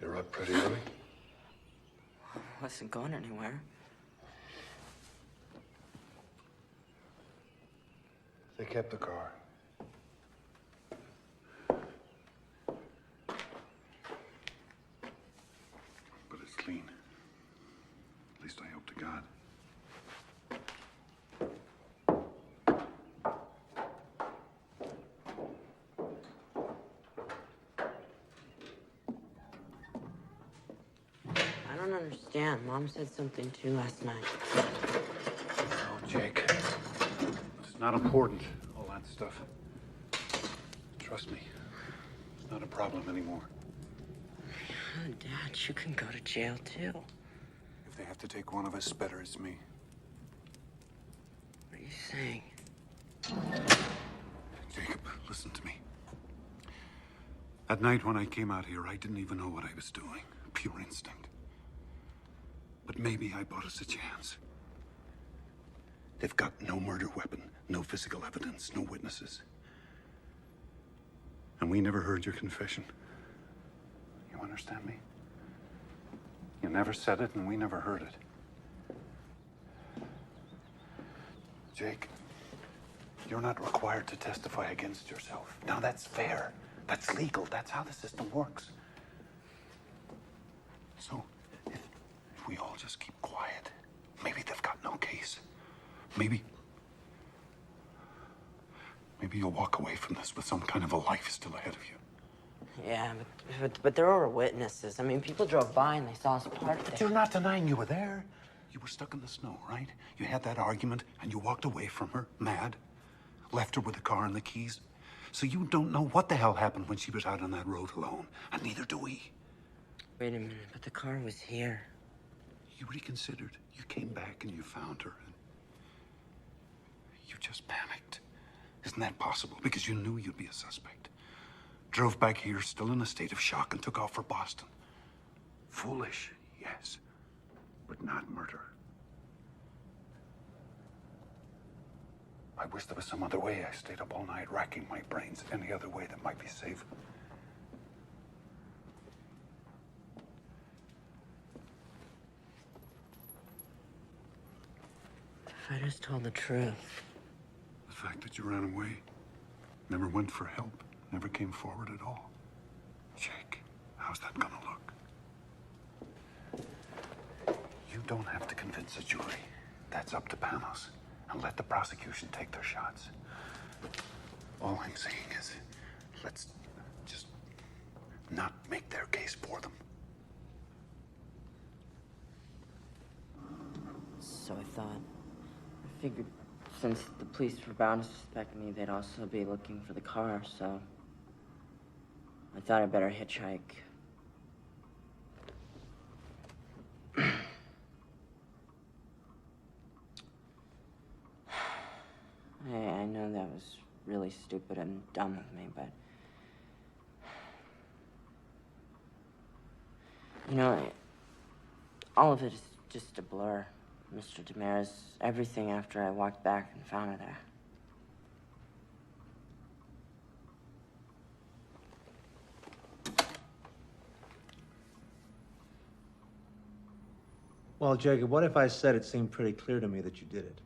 You're up pretty early. I wasn't going anywhere. They kept the car. But it's clean. At least I hope to God. I don't understand. Mom said something too last night. Oh, Jake. It's not important, all that stuff. Trust me. It's not a problem anymore. Oh, Dad, you can go to jail too. If they have to take one of us, better it's me. What are you saying? Jacob, listen to me. That night when I came out here, I didn't even know what I was doing. Pure instinct. But maybe I bought us a chance. They've got no murder weapon, no physical evidence, no witnesses. And we never heard your confession. You understand me? You never said it, and we never heard it. Jake, You're not required to testify against yourself. Now, that's fair. That's legal. That's how the system works. So, if we all just keep quiet, maybe they've got no case. Maybe you'll walk away from this with some kind of a life still ahead of you. Yeah, but there were witnesses. I mean, people drove by and they saw us parked there. But you're not denying you were there. You were stuck in the snow, right? You had that argument and you walked away from her, mad. Left her with the car and the keys. So you don't know what the hell happened when she was out on that road alone. And neither do we. Wait a minute, but the car was here. You reconsidered. You came back and you found her. And you just panicked. Isn't that possible? Because you knew you'd be a suspect. Drove back here still in a state of shock and took off for Boston. Foolish, yes, but not murder. I wish there was some other way. I stayed up all night racking my brains. Any other way that might be safe. If I just told the truth. The fact that you ran away, never went for help, never came forward at all. Jake, how's that gonna look? You don't have to convince a jury. That's up to Panos. And let the prosecution take their shots. All I'm saying is, let's just not make their case for them. So I thought. I figured since the police were bound to suspect me, they'd also be looking for the car, so I thought I'd better hitchhike. I know that was really stupid and dumb of me, but... You know, all of it is just a blur. Mr. Demers, everything after I walked back and found her there. Well, Jacob, what if I said it seemed pretty clear to me that you did it?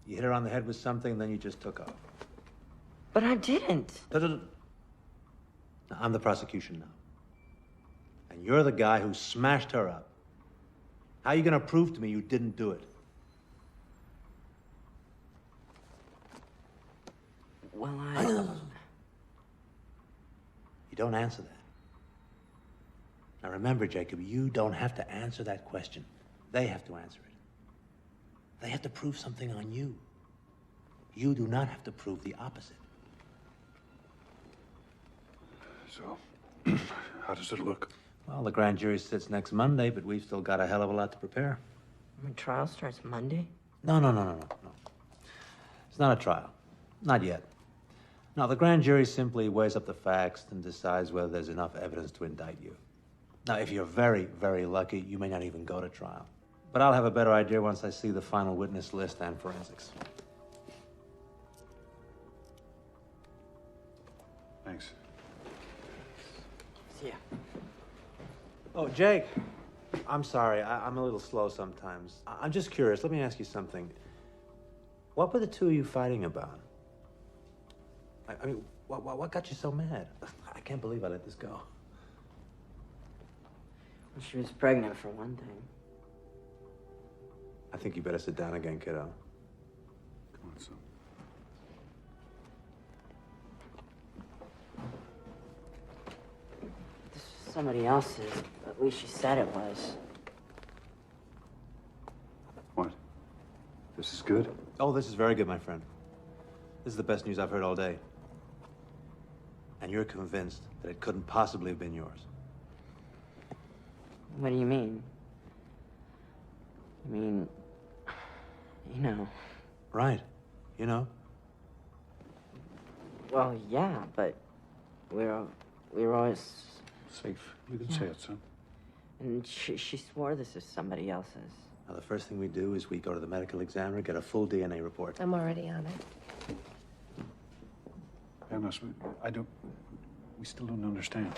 You hit her on the head with something, and then you just took off. But I didn't. Now, I'm the prosecution now. And you're the guy who smashed her up. How are you gonna prove to me you didn't do it? Well, You don't answer that. Now remember, Jacob, you don't have to answer that question. They have to answer it. They have to prove something on you. You do not have to prove the opposite. So, how does it look? Well, the grand jury sits next Monday, but we've still got a hell of a lot to prepare. My trial starts Monday? No. It's not a trial. Not yet. No, the grand jury simply weighs up the facts and decides whether there's enough evidence to indict you. Now, if you're very, very lucky, you may not even go to trial. But I'll have a better idea once I see the final witness list and forensics. Thanks. See ya. Oh, Jake. I'm sorry. I'm a little slow sometimes. I'm just curious. Let me ask you something. What were the two of you fighting about? I mean, what got you so mad? I can't believe I let this go. Well, she was pregnant, for one thing. I think you better sit down again, kiddo. Come on, son. This was somebody else's. At least she said it was. What? This is good? Oh, this is very good, my friend. This is the best news I've heard all day. And you're convinced that it couldn't possibly have been yours. What do you mean? I mean, you know. Right. You know? Well, yeah, but we were always... Safe. You can say it, son. And she swore this is somebody else's. Now, the first thing we do is we go to the medical examiner, get a full DNA report. I'm already on it. Panos, we still don't understand.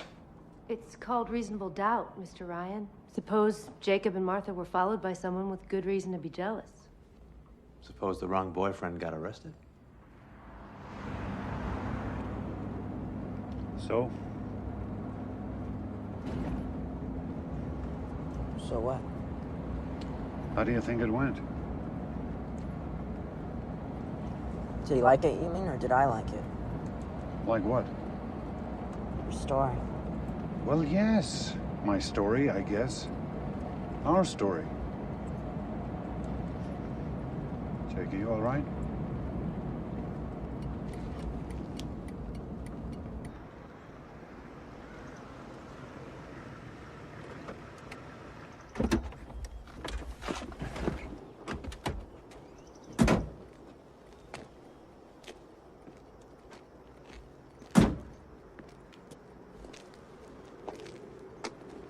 It's called reasonable doubt, Mr. Ryan. Suppose Jacob and Martha were followed by someone with good reason to be jealous. Suppose the wrong boyfriend got arrested? So? So what? How do you think it went? Did he like it, you mean, or did I like it? Like what? Your story. Well, yes. My story, I guess. Our story. Jake, are you all right?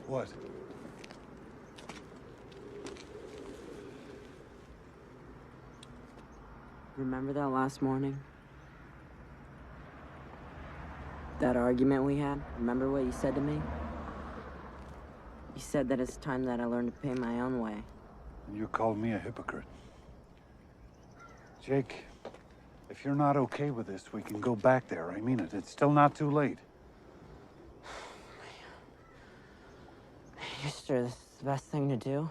What? Remember that last morning? That argument we had? Remember what you said to me? You said that it's time that I learned to pay my own way. And you called me a hypocrite. Jake, if you're not okay with this, we can go back there. I mean it. It's still not too late. You sure this is the best thing to do?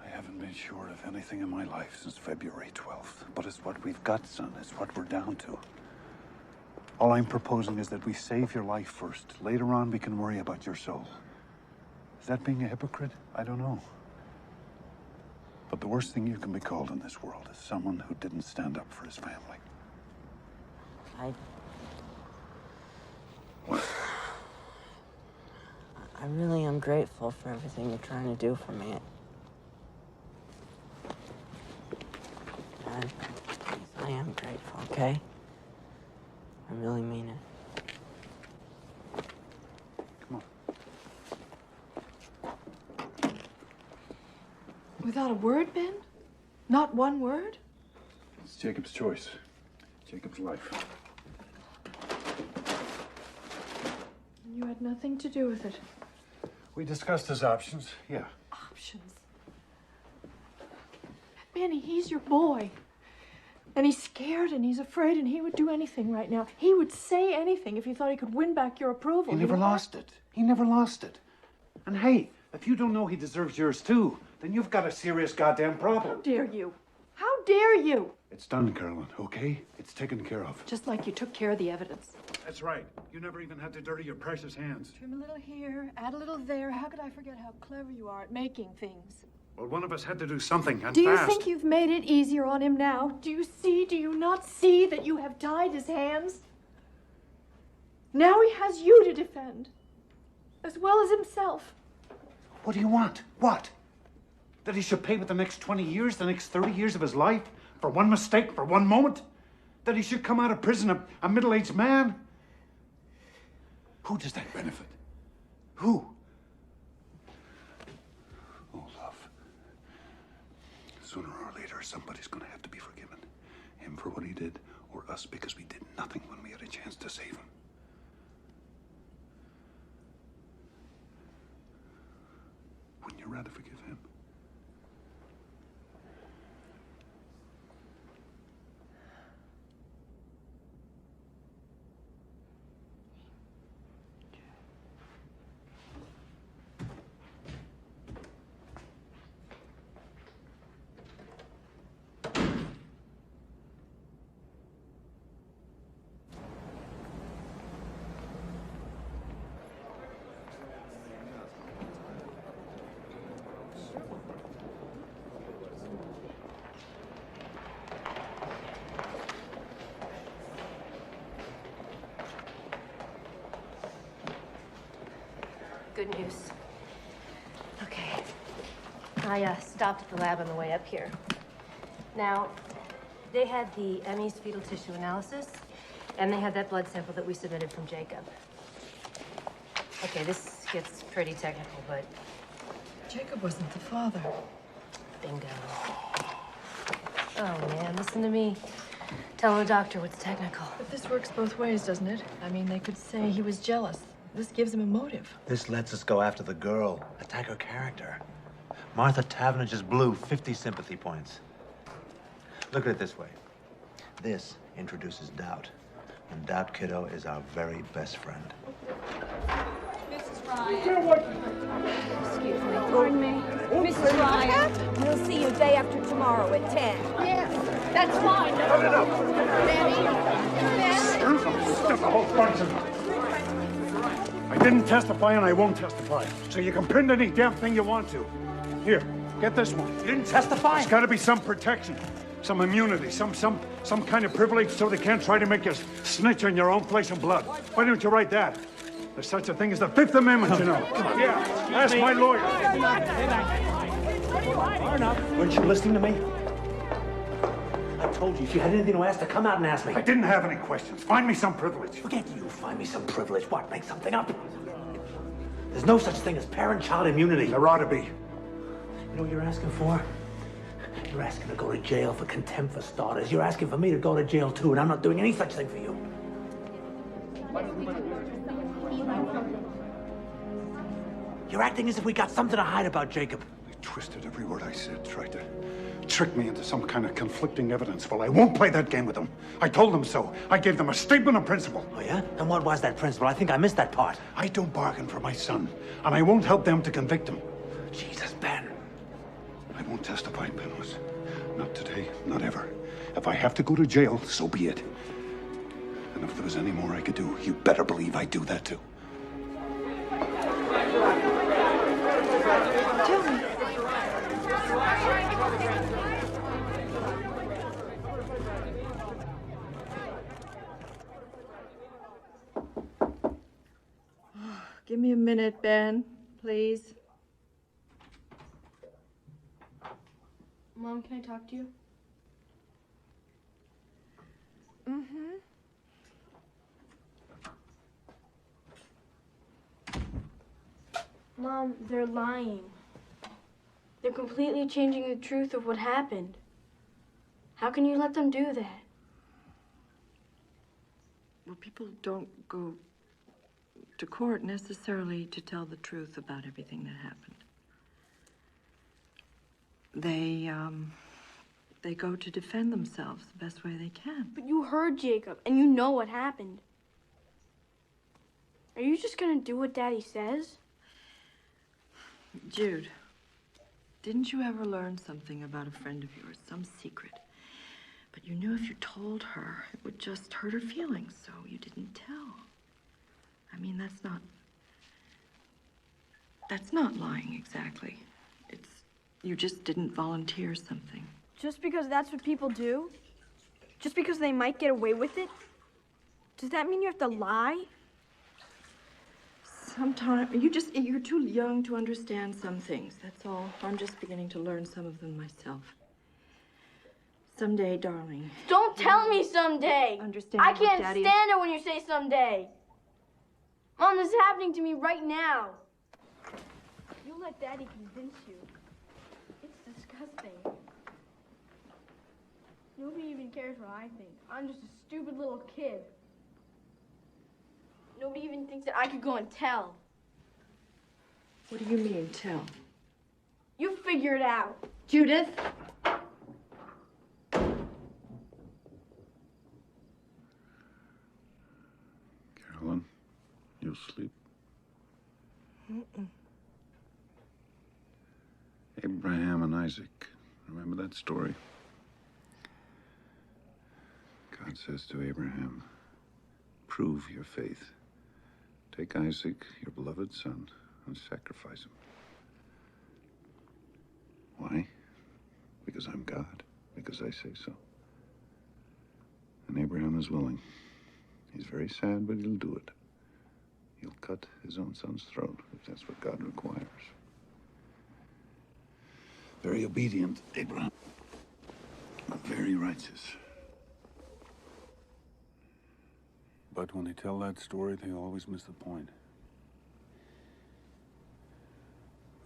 I haven't been sure of anything in my life since February 12th. But it's what we've got, son. It's what we're down to. All I'm proposing is that we save your life first. Later on, we can worry about your soul. Is that being a hypocrite? I don't know. But the worst thing you can be called in this world is someone who didn't stand up for his family. I really am grateful for everything you're trying to do for me. Dad, please, I am grateful, okay? I really mean it. Come on. Without a word, Ben? Not one word? It's Jacob's choice. Jacob's life. You had nothing to do with it. We discussed his options, yeah. Options? Benny, he's your boy. And he's scared and he's afraid and he would do anything right now. He would say anything if he thought he could win back your approval. He never lost it. He never lost it. And hey, if you don't know he deserves yours too, then you've got a serious goddamn problem. How dare you? How dare you? It's done, Carolyn, okay? It's taken care of. Just like you took care of the evidence. That's right. You never even had to dirty your precious hands. Trim a little here, add a little there. How could I forget how clever you are at making things? Well, one of us had to do something, and Do you fast. think you've made it easier on him now? Do you not see that you have tied his hands? Now he has you to defend, as well as himself. What do you want? What? That he should pay with the next 20 years, the next 30 years of his life? For one mistake, for one moment? That he should come out of prison a middle-aged man? Who does that benefit? Who? Oh, love. Sooner or later, somebody's gonna have to be forgiven. Him for what he did, or us because we did nothing when we had a chance to save him. Wouldn't you rather forgive him? Good news. Okay. I stopped at the lab on the way up here. Now, they had the Emmy's fetal tissue analysis, and they had that blood sample that we submitted from Jacob. Okay, this gets pretty technical, but... Jacob wasn't the father. Bingo. Oh, man, listen to me. Telling the doctor what's technical. But this works both ways, doesn't it? I mean, they could say he was jealous. This gives him a motive. This lets us go after the girl, attack her character. Martha Tavener just blew 50 sympathy points. Look at it this way. This introduces doubt. And doubt, kiddo, is our very best friend. Mrs. Ryan. Excuse me. Pardon me. Mrs. Ryan, we'll see you day after tomorrow at 10. Yes, that's fine. No. Benny? Step the whole bunch of them. I didn't testify and I won't testify. So you can print any damn thing you want to. Here, get this one. You didn't testify? There's got to be some protection, some immunity, some kind of privilege so they can't try to make you snitch on your own flesh and blood. Why don't you write that? There's such a thing as the Fifth Amendment, you know. Yeah, ask my lawyer. Weren't you listening to me? I told you, if you had anything to ask, to come out and ask me. I didn't have any questions. Find me some privilege. Forget you. Find me some privilege. What? Make something up? There's no such thing as parent-child immunity. There ought to be. You know what you're asking for? You're asking to go to jail for contempt for starters. You're asking for me to go to jail too, and I'm not doing any such thing for you. You're acting as if we got something to hide about Jacob. They twisted every word I said, tried to trick me into some kind of conflicting evidence. Well, I won't play that game with them. I told them so. I gave them a statement of principle. Oh, yeah? And what was that principle? I think I missed that part. I don't bargain for my son, and I won't help them to convict him. Jesus, Ben. I won't testify, Penrose. Not today, not ever. If I have to go to jail, so be it. And if there was any more I could do, you better believe I'd do that too. Give me a minute, Ben, please. Mom, can I talk to you? Mm-hmm. Mom, they're lying. They're completely changing the truth of what happened. How can you let them do that? Well, people don't go to court necessarily to tell the truth about everything that happened. They go to defend themselves the best way they can. But you heard Jacob, and you know what happened. Are you just gonna do what Daddy says? Jude, didn't you ever learn something about a friend of yours, some secret? But you knew if you told her, it would just hurt her feelings, so you didn't tell. I mean, that's not lying exactly. You just didn't volunteer something. Just because that's what people do? Just because they might get away with it? Does that mean you have to lie? Sometimes, you're too young to understand some things, that's all. I'm just beginning to learn some of them myself. Someday, darling. Don't tell me someday! Understand I what can't Daddy- stand it when you say someday! Mom, this is happening to me right now. You let Daddy convince you. It's disgusting. Nobody even cares what I think. I'm just a stupid little kid. Nobody even thinks that I could go and tell. What do you mean, tell? You figure it out. Judith? Carolyn, you'll sleep. Mm-mm. Abraham and Isaac. Remember that story? God says to Abraham, prove your faith. Take Isaac, your beloved son, and sacrifice him. Why? Because I'm God. Because I say so. And Abraham is willing. He's very sad, but he'll do it. He'll cut his own son's throat, if that's what God requires. Very obedient, Abraham. But very righteous. But when they tell that story, they always miss the point.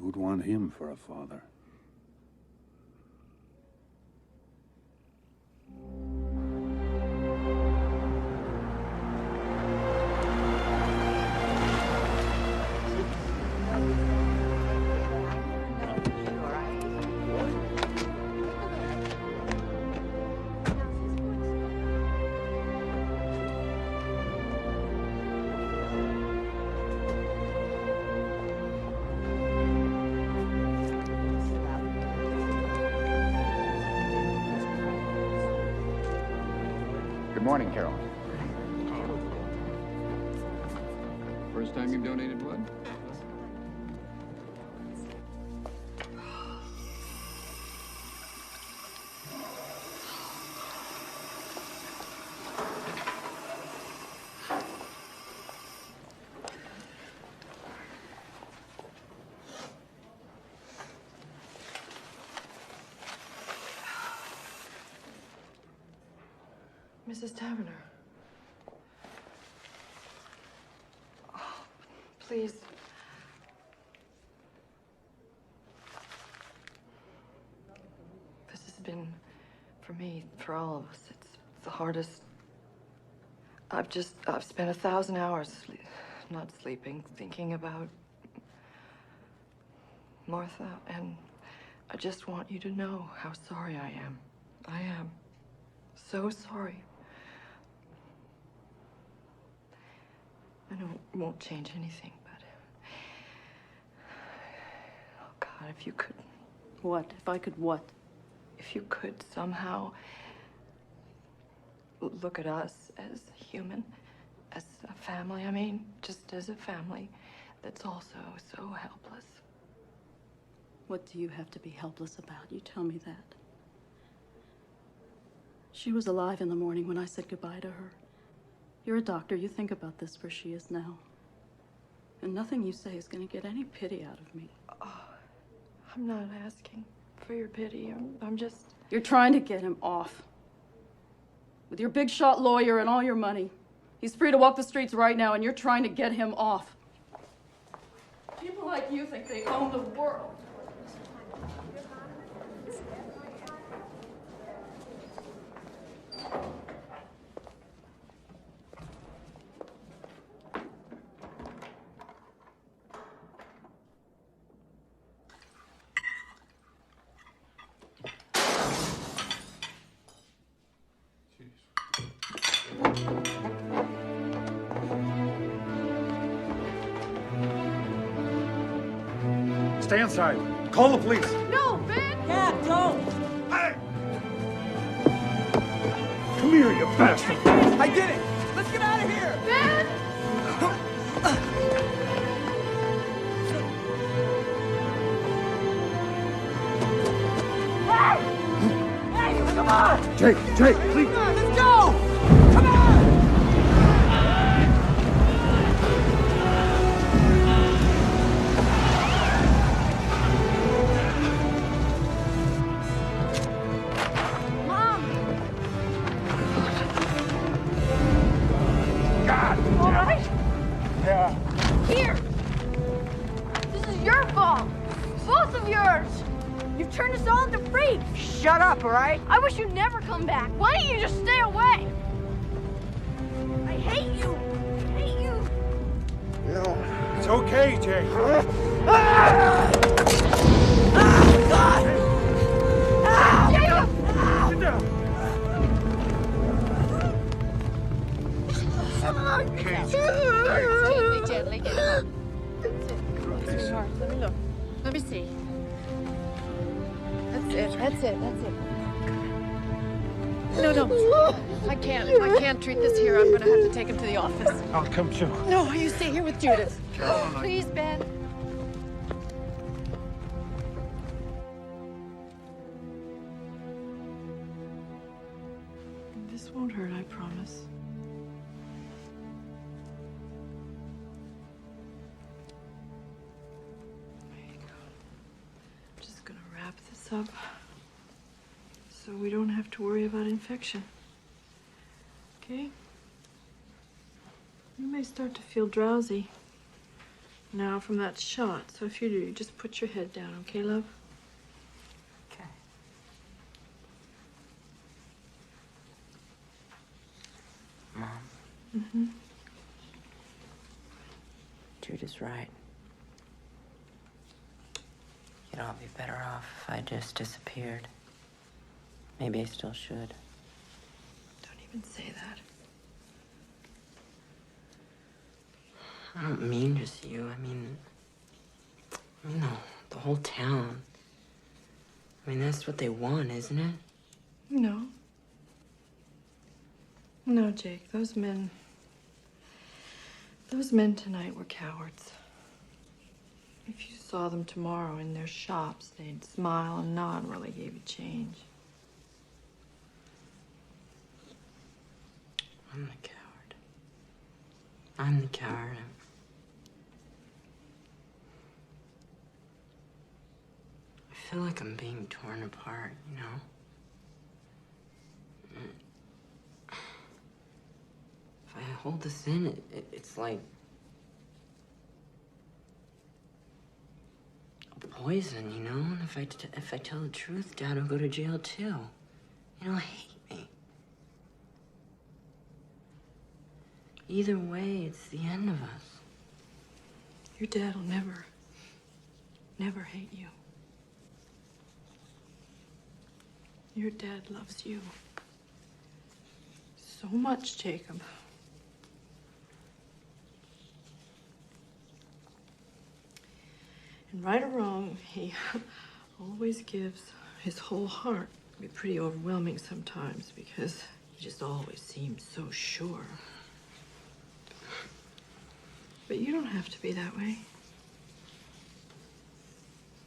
Who'd want him for a father? morning, Carol. First time you've donated blood? Mrs. Taverner. Oh, please. This has been, for me, for all of us, it's the hardest. I've spent 1,000 hours not sleeping, thinking about Martha, and I just want you to know how sorry I am. I am so sorry. I know it won't change anything, but... Oh, God, if you could... What? If I could what? If you could somehow look at us as human, as a family, I mean, just as a family that's also so helpless. What do you have to be helpless about? You tell me that. She was alive in the morning when I said goodbye to her. You're a doctor. You think about this where she is now. And nothing you say is going to get any pity out of me. Oh, I'm not asking for your pity. I'm just... You're trying to get him off. With your big shot lawyer and all your money. He's free to walk the streets right now, and you're trying to get him off. People like you think they own the world. Stay inside. Call the police. No, Ben! Dad, don't! Hey! Come here, you bastard! I did it! Let's get out of here! Ben! Hey, come on! Jake, please! Come on, let's go! Come on! All right? Yeah. Here! This is your fault! Both of yours! You've turned us all into freaks! Shut up, all right? I wish you'd never come back. Why don't you just stay away? I hate you! I hate you! No. It's okay, Jake. God! Jacob! Sit down. Gently, get up. Sweetheart, let me look. Let me see. That's it. No. I can't treat this here. I'm gonna have to take him to the office. I'll come too. No, you stay here with Judith. Caroline, Please, Ben. This won't hurt, I promise. There you go. I'm just gonna wrap this up so we don't have to worry about infection. Okay? You may start to feel drowsy now from that shot, so if you do, just put your head down, okay, love? Okay. Mom, Mm-hmm. Judith's right. You'd all be better off if I just disappeared. Maybe I still should. Don't even say that. I don't mean just you. I mean the whole town. I mean, that's what they want, isn't it? No. No, Jake, those men tonight were cowards. If you saw them tomorrow in their shops, they'd smile and nod while they gave you change. I'm the coward. I'm the coward. I feel like I'm being torn apart, you know? If I hold this in, it's like a poison, you know? And if I tell the truth, Dad will go to jail too. You know, hate me. Either way, it's the end of us. Your dad will never hate you. Your dad loves you so much, Jacob. And right or wrong, he always gives his whole heart. It can be pretty overwhelming sometimes because he just always seems so sure. But you don't have to be that way.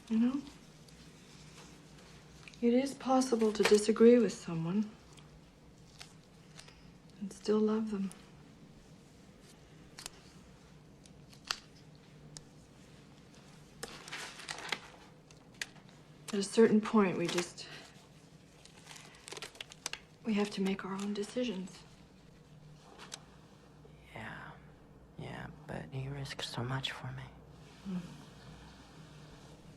You know? It is possible to disagree with someone and still love them. At a certain point, we have to make our own decisions. Yeah, but he risked so much for me.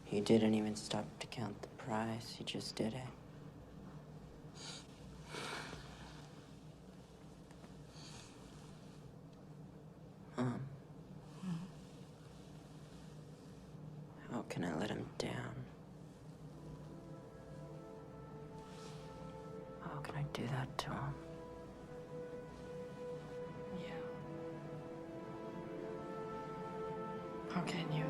He didn't even stop to count the price. He just did it. Mom. How can I let him down? How can I do that to him? How can you?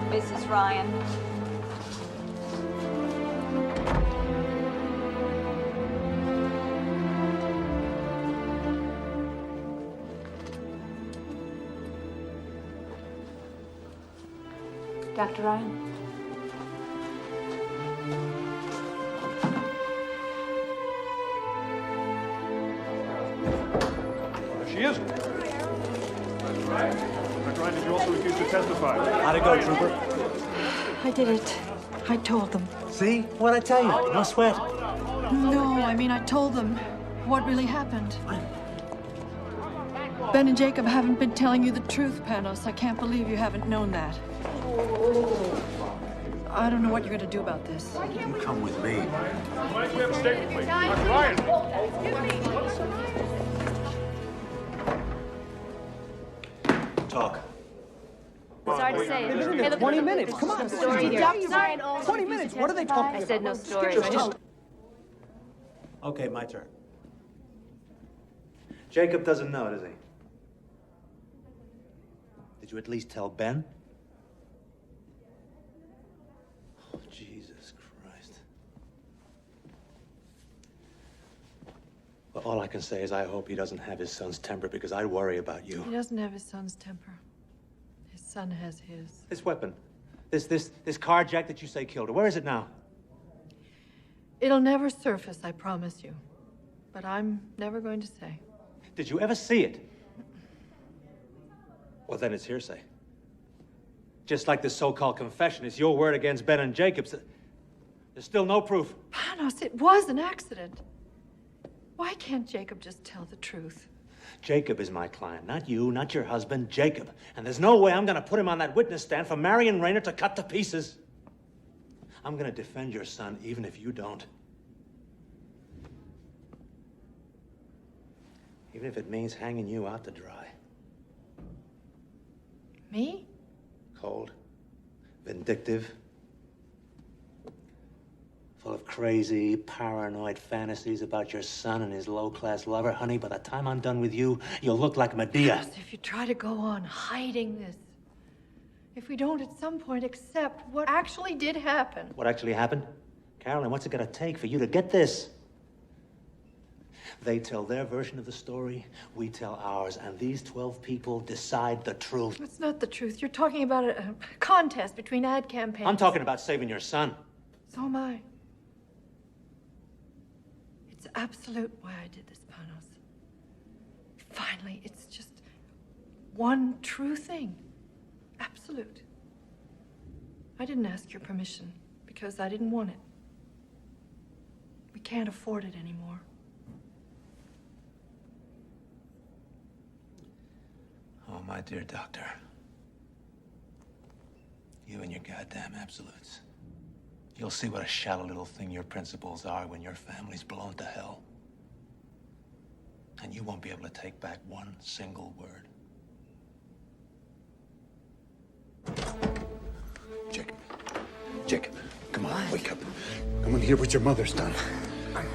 Mrs. Ryan. Dr. Ryan? There she is. That's right. Dr. Ryan, did you also refuse to testify? How'd it go, Trooper? I did it. I told them. See? What'd I tell you? No sweat. No, I mean, I told them what really happened. Ben and Jacob haven't been telling you the truth, Panos. I can't believe you haven't known that. I don't know what you're going to do about this. You come with me. Why don't we have a statement, please? Dr. Ryan! Talk. Sorry to say. Hey, look, 20 minutes, come on. No story here. Sorry. 20 minutes, what are they talking I said no story. Okay, my turn. Jacob doesn't know, does he? Did you at least tell Ben? Oh, Jesus Christ. Well, all I can say is I hope he doesn't have his son's temper because I worry about you. He doesn't have his son's temper. His son has his. This weapon, this carjack that you say killed her, where is it now? It'll never surface, I promise you. But I'm never going to say. Did you ever see it? Well, then it's hearsay. Just like this so-called confession, it's your word against Ben and Jacob's. There's still no proof. Panos, it was an accident. Why can't Jacob just tell the truth? Jacob is my client, not you, not your husband, Jacob. And there's no way I'm gonna put him on that witness stand for Marion Rayner to cut to pieces. I'm gonna defend your son, even if you don't. Even if it means hanging you out to dry. Me? Cold, Vindictive. Full of crazy, paranoid fantasies about your son and his low-class lover. Honey, by the time I'm done with you, you'll look like Medea. If you try to go on hiding this, if we don't at some point accept what actually did happen. What actually happened? Carolyn, what's it gonna take for you to get this? They tell their version of the story, we tell ours, and these 12 people decide the truth. That's not the truth. You're talking about a contest between ad campaigns. I'm talking about saving your son. So am I. It's absolute why I did this, Panos. Finally, it's just one true thing. Absolute. I didn't ask your permission because I didn't want it. We can't afford it anymore. Oh, my dear doctor. You and your goddamn absolutes. You'll see what a shallow little thing your principles are when your family's blown to hell. And you won't be able to take back one single word. Jacob, come on, wake up. Come and hear what your mother's done.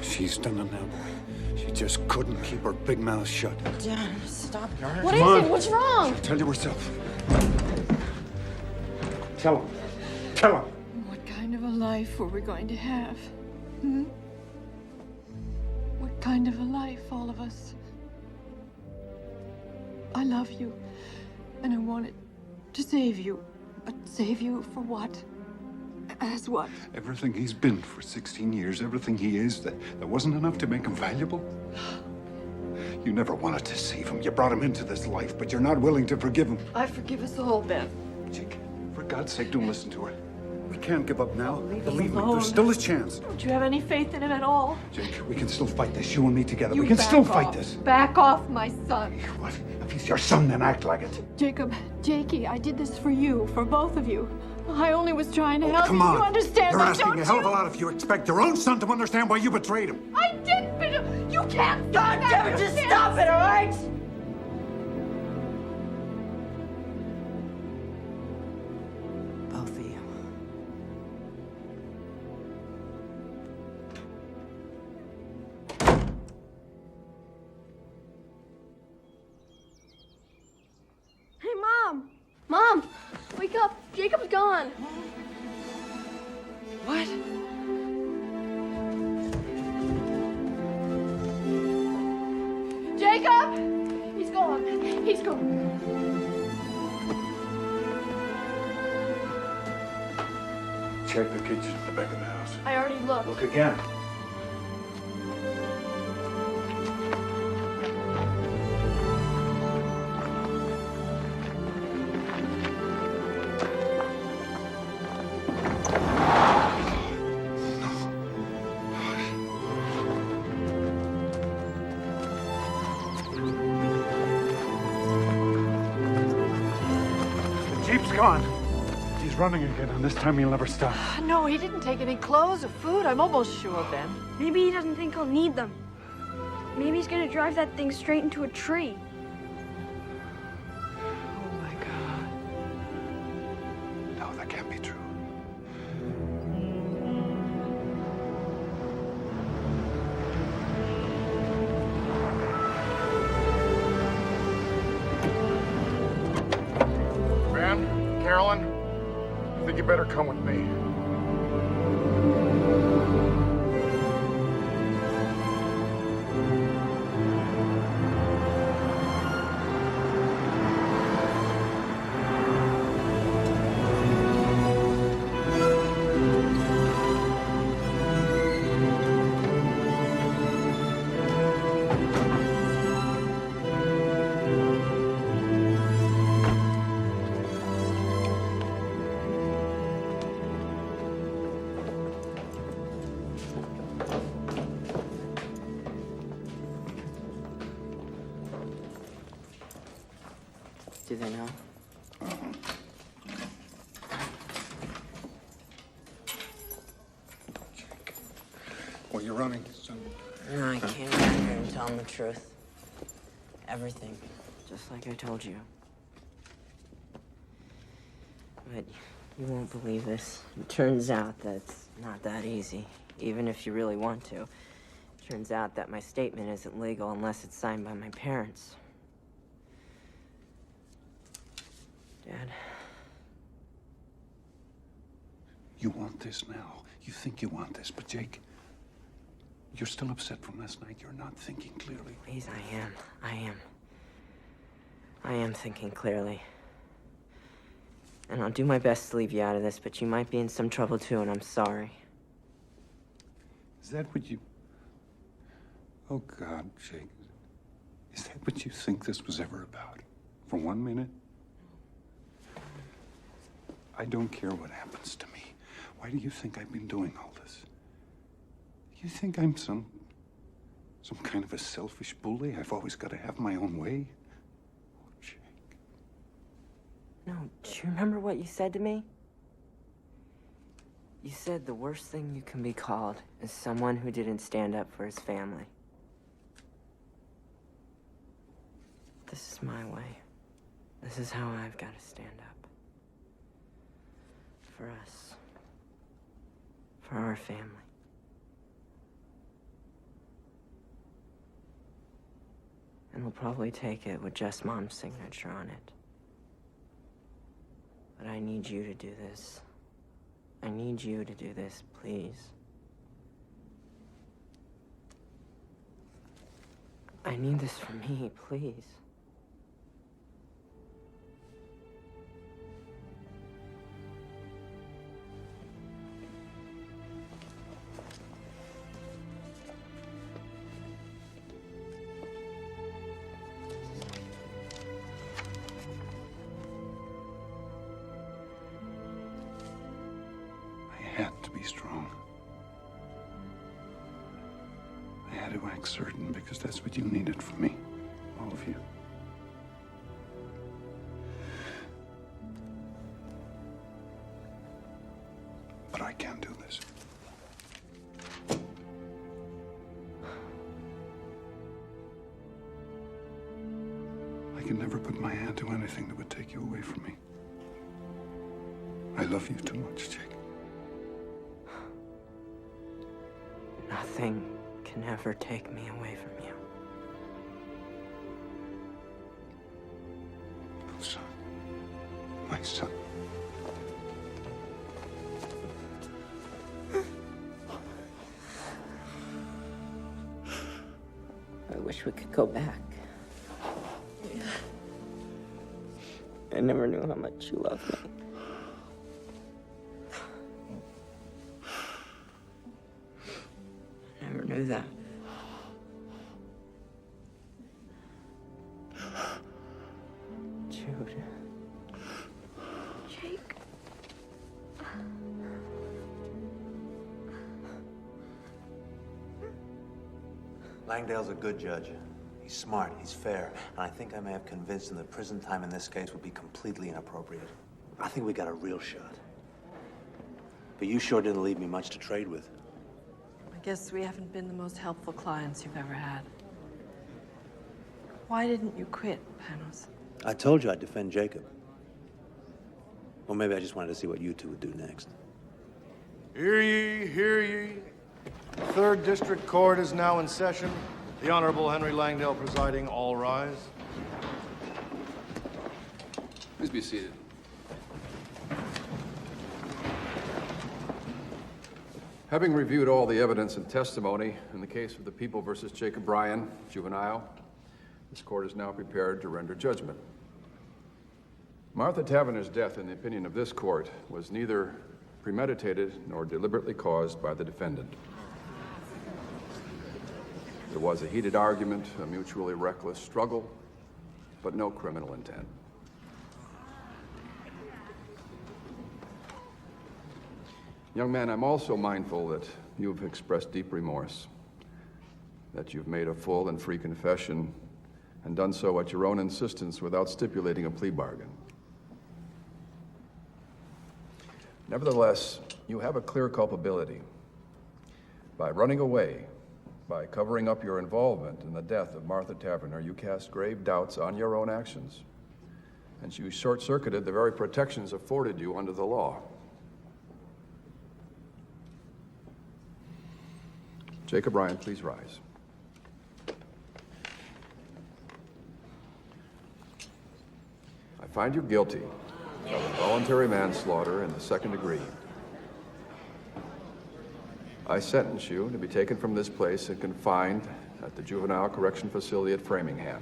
She's done it now, boy. She just couldn't keep her big mouth shut. Dad, stop it. What Come is on. it? What's wrong? Tell you herself. Tell him. Tell him. What kind of a life were we going to have? Hmm? What kind of a life, all of us? I love you, and I wanted to save you. But save you for what? As what? Everything he's been for 16 years, everything he is, that wasn't enough to make him valuable? You never wanted to save him. You brought him into this life, but you're not willing to forgive him. I forgive us all, Ben. Jake, for God's sake, don't listen to her. We can't give up now. Leave him Believe me, alone. there's still a chance. Don't you have any faith in him at all? Jake, we can still fight this, you and me together. You We can back still fight off. this. Back off, my son. What? If he's your son, then act like it. Jacob, Jakey, I did this for you, for both of you. I only was trying to help Come you. on. You understand You're that, asking don't a hell of a you? lot if you expect your own son to understand why you betrayed him. I didn't, but you can't. God damn it, just stop it, all right? Both of you. Hey, Mom! Mom! Wake up! Jacob's gone! What? Jacob! He's gone. He's gone. Check the kitchen at the back of the house. I already looked. Look again. The Jeep's gone. He's running again, and this time he'll never stop. No, he didn't take any clothes or food. I'm almost sure, Ben. Maybe he doesn't think he'll need them. Maybe he's gonna drive that thing straight into a tree. Oh, my God. No, that can't be true. Ben, Carolyn, I think you better come with me. Do they know? Well, you're running, son. No, I can't go here and tell them the truth. Everything. Just like I told you. But You won't believe this. It turns out that it's not that easy, even if you really want to. It turns out that my statement isn't legal unless it's signed by my parents. Dad. You want this now. You think you want this, but Jake, you're still upset from last night. You're not thinking clearly. Please, I am thinking clearly. And I'll do my best to leave you out of this, but you might be in some trouble too, and I'm sorry. Is that what you... Oh, God, Jake. Is that what you think this was ever about? For 1 minute? I don't care what happens to me. Why do you think I've been doing all this? You think I'm some kind of a selfish bully? I've always got to have my own way? Oh, Jake. No, do you remember what you said to me? You said the worst thing you can be called is someone who didn't stand up for his family. This is my way. This is how I've got to stand up. For us. For our family. And we'll probably take it with just Mom's signature on it. But I need you to do this. I need you to do this, please. I need this for me, please. I had to be strong. I had to act certain because that's what you needed from me. All of you. But I can't do this. I can never put my hand to anything that would take you away from me. I love you too much, Jake. Nothing can ever take me away from you. Son. My son. I wish we could go back. I never knew how much you loved me. I never knew that. Jude. Jake. Langdale's a good judge. He's smart, he's fair, and I think I may have convinced him that prison time in this case would be completely inappropriate. I think we got a real shot. But you sure didn't leave me much to trade with. I guess we haven't been the most helpful clients you've ever had. Why didn't you quit, Panos? I told you I'd defend Jacob. Or maybe I just wanted to see what you two would do next. Hear ye, hear ye. The Third District Court is now in session. The Honorable Henry Langdale presiding. All rise. Please be seated. Having reviewed all the evidence and testimony in the case of the People versus Jacob Bryan, juvenile, this court is now prepared to render judgment. Martha Taverner's death, in the opinion of this court, was neither premeditated nor deliberately caused by the defendant. There was a heated argument, a mutually reckless struggle, but no criminal intent. Young man, I'm also mindful that you've expressed deep remorse, that you've made a full and free confession and done so at your own insistence without stipulating a plea bargain. Nevertheless, you have a clear culpability. By running away, by covering up your involvement in the death of Martha Taverner, you cast grave doubts on your own actions, and you short-circuited the very protections afforded you under the law. Jacob Ryan, please rise. I find you guilty of involuntary manslaughter in the second degree. I sentence you to be taken from this place and confined at the Juvenile Correction Facility at Framingham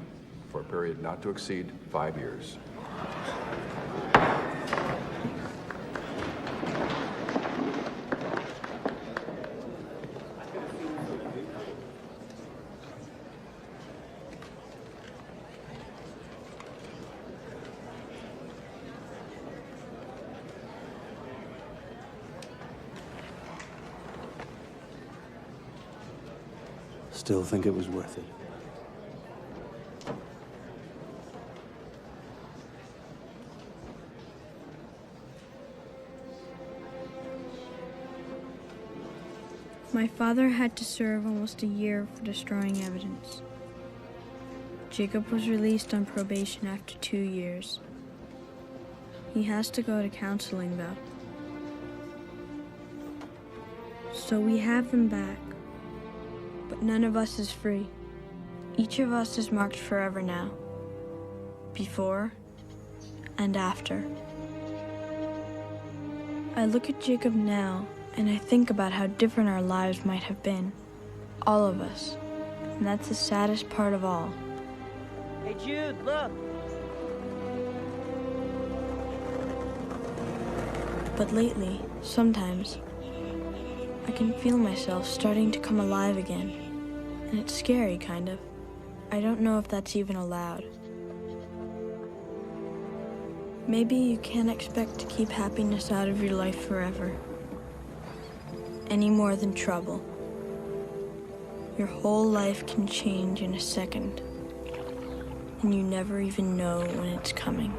for a period not to exceed 5 years. Still think it was worth it. My father had to serve almost a year for destroying evidence. Jacob was released on probation after 2 years. He has to go to counseling, though. So we have him back. But none of us is free. Each of us is marked forever now. Before and after. I look at Jacob now, and I think about how different our lives might have been. All of us. And that's the saddest part of all. Hey, Jude, look. But lately, sometimes, I can feel myself starting to come alive again. And it's scary, kind of. I don't know if that's even allowed. Maybe you can't expect to keep happiness out of your life forever. Any more than trouble. Your whole life can change in a second. And you never even know when it's coming.